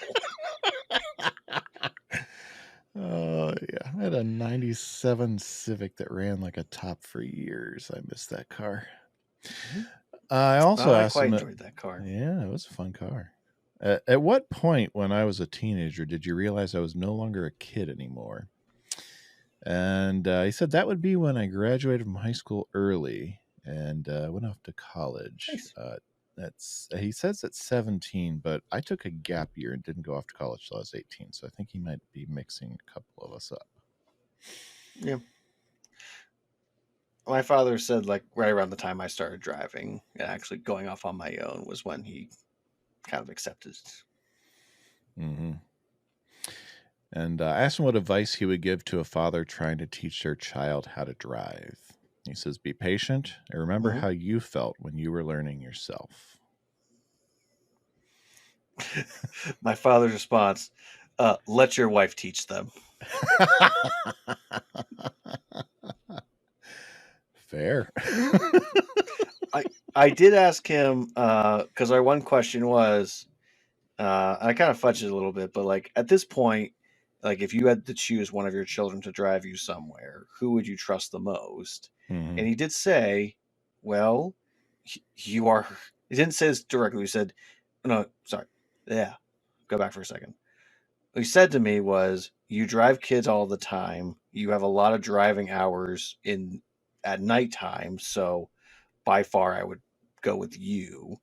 Oh, yeah. I had a 97 Civic that ran like a top for years. I miss that car. I also asked him. I quite enjoyed that car. Yeah, it was a fun car. At what point when I was a teenager did you realize I was no longer a kid anymore? And he said that would be when I graduated from high school early and went off to college. Nice. He says it's 17, but I took a gap year and didn't go off to college till I was 18. So I think he might be mixing a couple of us up. Yeah. My father said like right around the time I started driving and actually going off on my own was when he kind of accepted it. And I asked him what advice he would give to a father trying to teach their child how to drive. He says, be patient and remember how you felt when you were learning yourself. My father's response, let your wife teach them. Fair. I did ask him, because our one question was, I kind of fudged it a little bit, but like at this point, like if you had to choose one of your children to drive you somewhere, who would you trust the most? And he did say, well, you are, he didn't say this directly. He said, no, sorry. Yeah. Go back for a second. What he said to me was, you drive kids all the time. You have a lot of driving hours at nighttime. So by far I would go with you.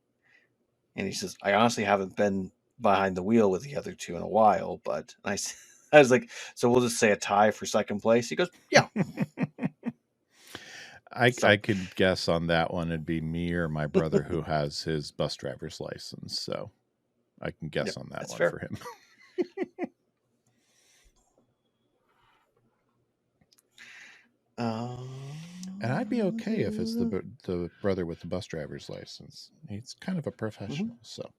And he says, I honestly haven't been behind the wheel with the other two in a while, but I was like, so we'll just say a tie for second place. He goes, yeah. I could guess on that one. It'd be me or my brother who has his bus driver's license. So I can guess on that one for him. And I'd be okay if it's the brother with the bus driver's license. He's kind of a professional, so.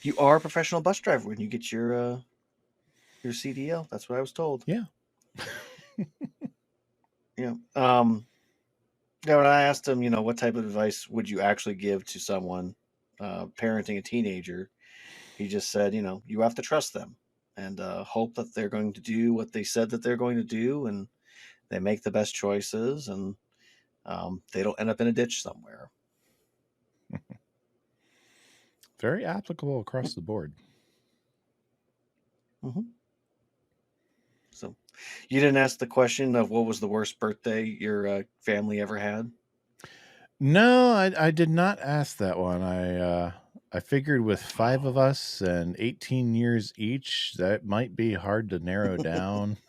You are a professional bus driver when you get your CDL. That's what I was told. Yeah. Yeah. Yeah, when I asked him, what type of advice would you actually give to someone parenting a teenager, he just said, you have to trust them and hope that they're going to do what they said that they're going to do, and they make the best choices, and they don't end up in a ditch somewhere. Very applicable across the board. Mm-hmm. So, you didn't ask the question of what was the worst birthday your family ever had? No, I did not ask that one. I figured with 5 of us and 18 years each, that might be hard to narrow down.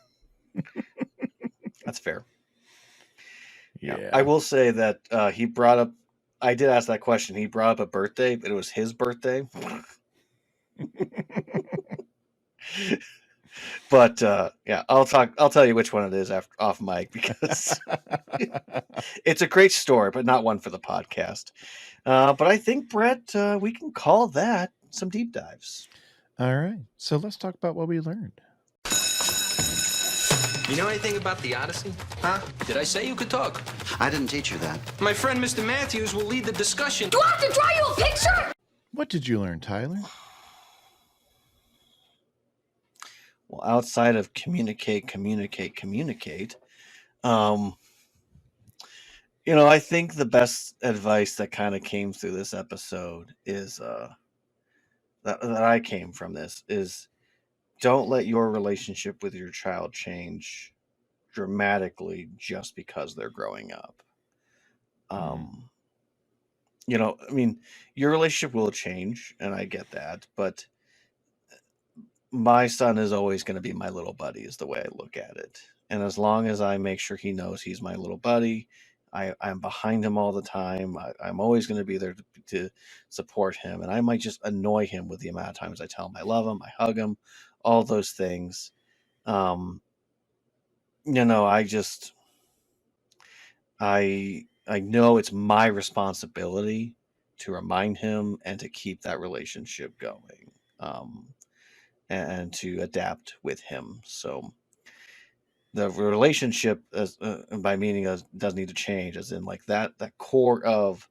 That's fair. Yeah. I will say that he brought up. I did ask that question. He brought up a birthday, but it was his birthday. But yeah, I'll tell you which one it is off mic, because it's a great story, but not one for the podcast. But I think, Brett, we can call that some deep dives. All right. So let's talk about what we learned. You know anything about the Odyssey? Huh? Did I say you could talk? I didn't teach you that. My friend Mr. Matthews will lead the discussion. Do I have to draw you a picture? What did you learn, Tyler? Well, outside of communicate, I think the best advice that kind of came through this episode is that I came from this is, don't let your relationship with your child change dramatically just because they're growing up. Your relationship will change, and I get that, but my son is always going to be my little buddy, is the way I look at it. And as long as I make sure he knows he's my little buddy, I'm behind him all the time. I'm always going to be there to support him. And I might just annoy him with the amount of times I tell him I love him, I hug him, all those things. I know it's my responsibility to remind him and to keep that relationship going, and to adapt with him. So the relationship, by meaning, does need to change, as in like that core of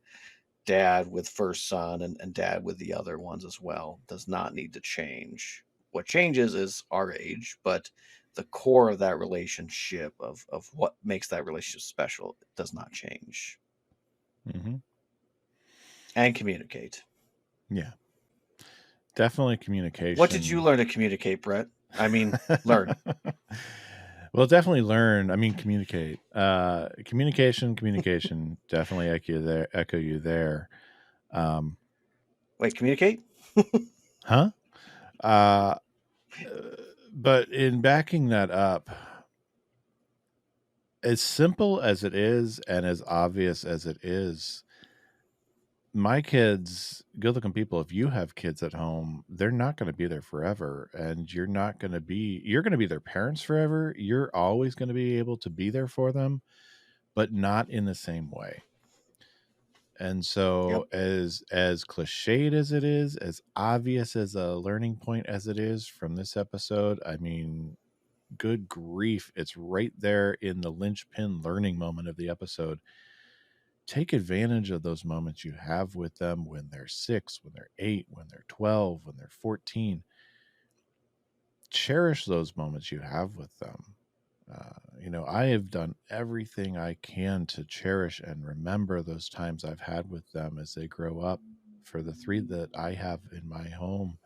dad with first son and dad with the other ones as well does not need to change. What changes is our age, but the core of that relationship, of what makes that relationship special, does not change. Mm-hmm. And communicate. Yeah. Definitely communication. What did you learn to communicate, Brett? I mean, learn. Well, definitely learn. I mean, communicate. Communication. Definitely echo you there. Wait, communicate? Huh? But in backing that up, as simple as it is and as obvious as it is, my kids, good looking people, if you have kids at home, they're not going to be there forever, and you're going to be their parents forever. You're always going to be able to be there for them, but not in the same way. And so, as cliched as it is, as obvious as a learning point as it is from this episode, I mean, good grief, it's right there in the linchpin learning moment of the episode. Take advantage of those moments you have with them when they're 6, when they're 8, when they're 12, when they're 14. Cherish those moments you have with them. I have done everything I can to cherish and remember those times I've had with them as they grow up. For the 3 that I have in my home,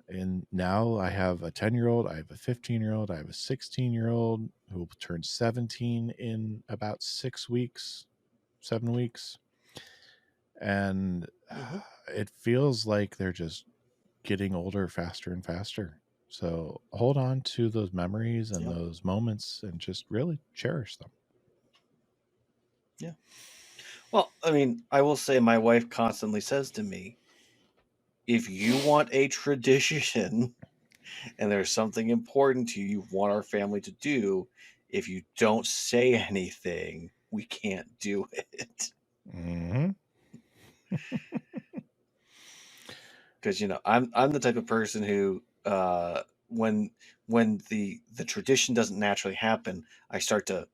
and now I have a 10-year-old, I have a 15-year-old, I have a 16-year-old who will turn 17 in about 7 weeks. And it feels like they're just getting older faster and faster. So hold on to those memories and those moments and just really cherish them. Yeah. Well, I mean, I will say my wife constantly says to me, if you want a tradition and there's something important to you want our family to do, if you don't say anything, we can't do it. Mm-hmm. Because I'm the type of person who when the tradition doesn't naturally happen, I start to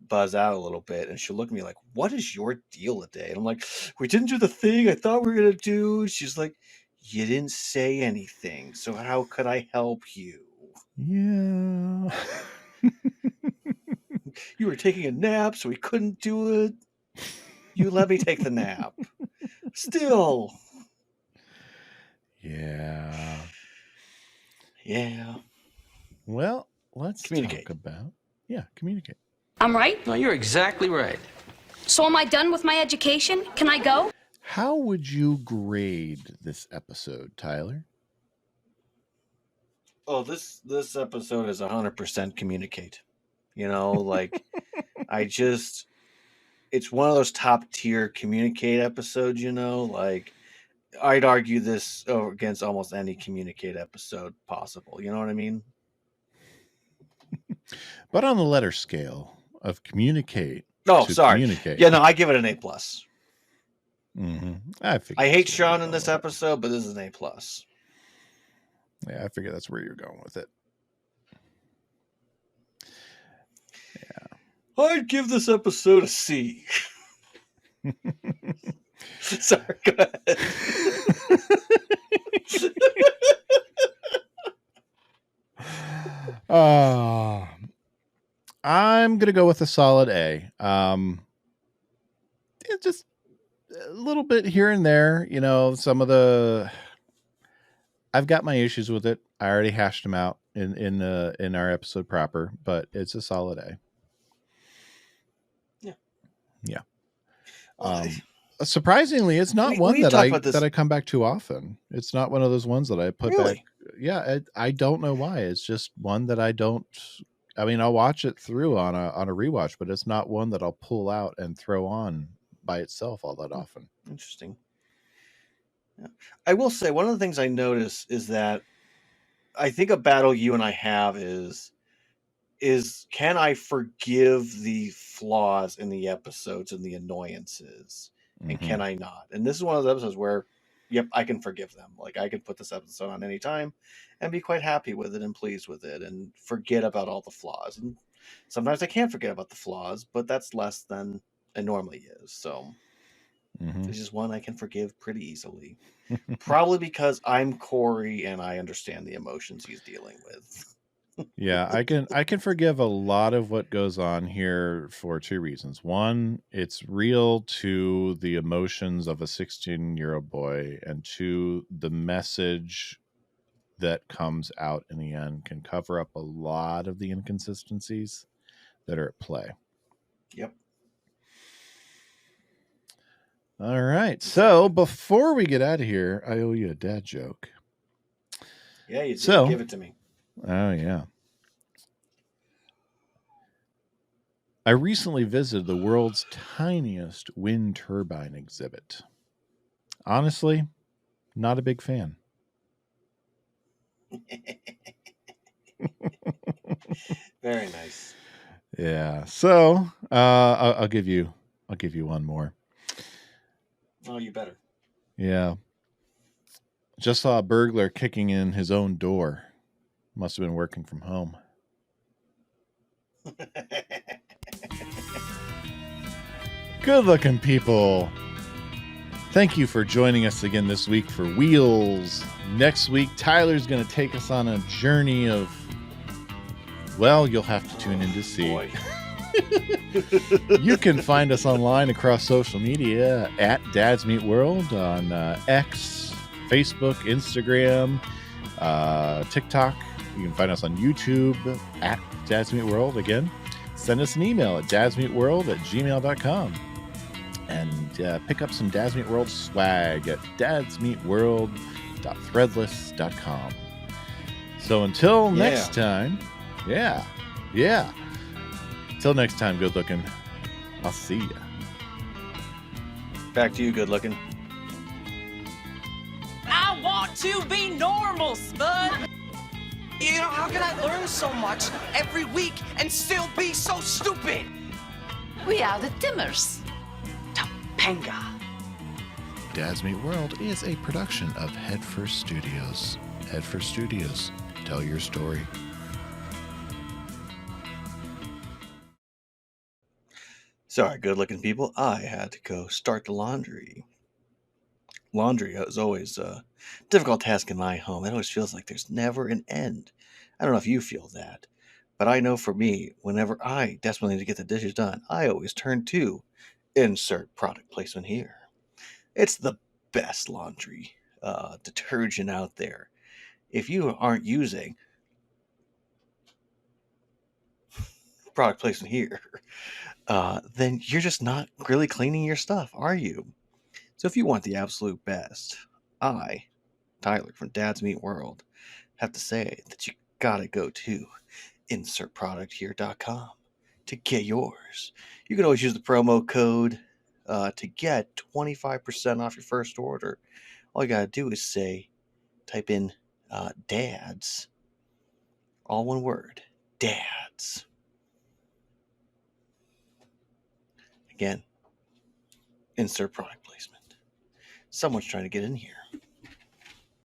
buzz out a little bit, and she'll look at me like, "What is your deal today?" And I'm like, "We didn't do the thing I thought we were gonna do." She's like, "You didn't say anything, so how could I help you?" Yeah. You were taking a nap, so we couldn't do it. You let me take the nap. Still. Yeah. Yeah. Well, let's Communicate. talk about communicate. I'm right? No, you're exactly right. So am I done with my education? Can I go? How would you grade this episode, Tyler? Oh, this episode is 100% communicate. Like it's one of those top tier communicate episodes, like I'd argue this against almost any communicate episode possible. You know what I mean? But on the letter scale of communicate. Oh, sorry. Communicate. Yeah, no, I give it an A+. Mm-hmm. I hate Sean in this episode, but this is an A+. Yeah, I figure that's where you're going with it. Yeah. I'd give this episode a C. Sorry, go ahead. I'm gonna go with a solid A. It's just a little bit here and there, some of the. I've got my issues with it. I already hashed them out in our episode proper, but it's a solid A. Yeah. Surprisingly, it's not one that I come back to often. It's not one of those ones that I put back. Yeah, I don't know why. It's just one that I don't. I mean, I'll watch it through on a rewatch, but it's not one that I'll pull out and throw on by itself all that often. Interesting. Yeah. I will say one of the things I notice is that I think a battle you and I have is can I forgive the flaws in the episodes and the annoyances, and can I not? And this is one of those episodes where, yep, I can forgive them. Like I can put this episode on any time and be quite happy with it and pleased with it and forget about all the flaws. And sometimes I can't forget about the flaws, but that's less than it normally is. So this is one I can forgive pretty easily. Probably because I'm Corey and I understand the emotions he's dealing with. Yeah, I can forgive a lot of what goes on here for two reasons. One, it's real to the emotions of a 16-year-old boy, and two, the message that comes out in the end can cover up a lot of the inconsistencies that are at play. Yep. All right. So before we get out of here, I owe you a dad joke. Yeah, you did. Give it to me. Oh, yeah. I recently visited the world's tiniest wind turbine exhibit. Honestly, not a big fan. Very nice. Yeah. So I'll give you one more. Oh, you better. Yeah. Just saw a burglar kicking in his own door. Must have been working from home. Good looking people. Thank you for joining us again this week for Wheels. Next week, Tyler's going to take us on a journey of, well, you'll have to tune in to see. You can find us online across social media at Dads Meet World on X, Facebook, Instagram, TikTok. You can find us on YouTube at Dads Meet World. Again, send us an email at dadsmeetworld@gmail.com and pick up some Dads Meet World swag at dadsmeetworld.threadless.com. So until next time, yeah. Till next time, good looking. I'll see ya. Back to you, good looking. Ow! I want to be normal, spud. You know, how can I learn so much every week and still be so stupid? We are the Timmers. Topanga. Dads Meet World is a production of Headfirst Studios. Headfirst Studios, tell your story. Sorry, good-looking people. I had to go start the laundry. Laundry is always a difficult task in my home. It always feels like there's never an end. I don't know if you feel that, but I know for me, whenever I desperately need to get the dishes done, I always turn to insert product placement here. It's the best laundry detergent out there. If you aren't using product placement here, then you're just not really cleaning your stuff, are you? So if you want the absolute best, I, Tyler from Dad's Meat World, have to say that you gotta go to insertproducthere.com to get yours. You can always use the promo code to get 25% off your first order. All you gotta do is type in dads, all one word, dads. Again, insert product placement. Someone's trying to get in here.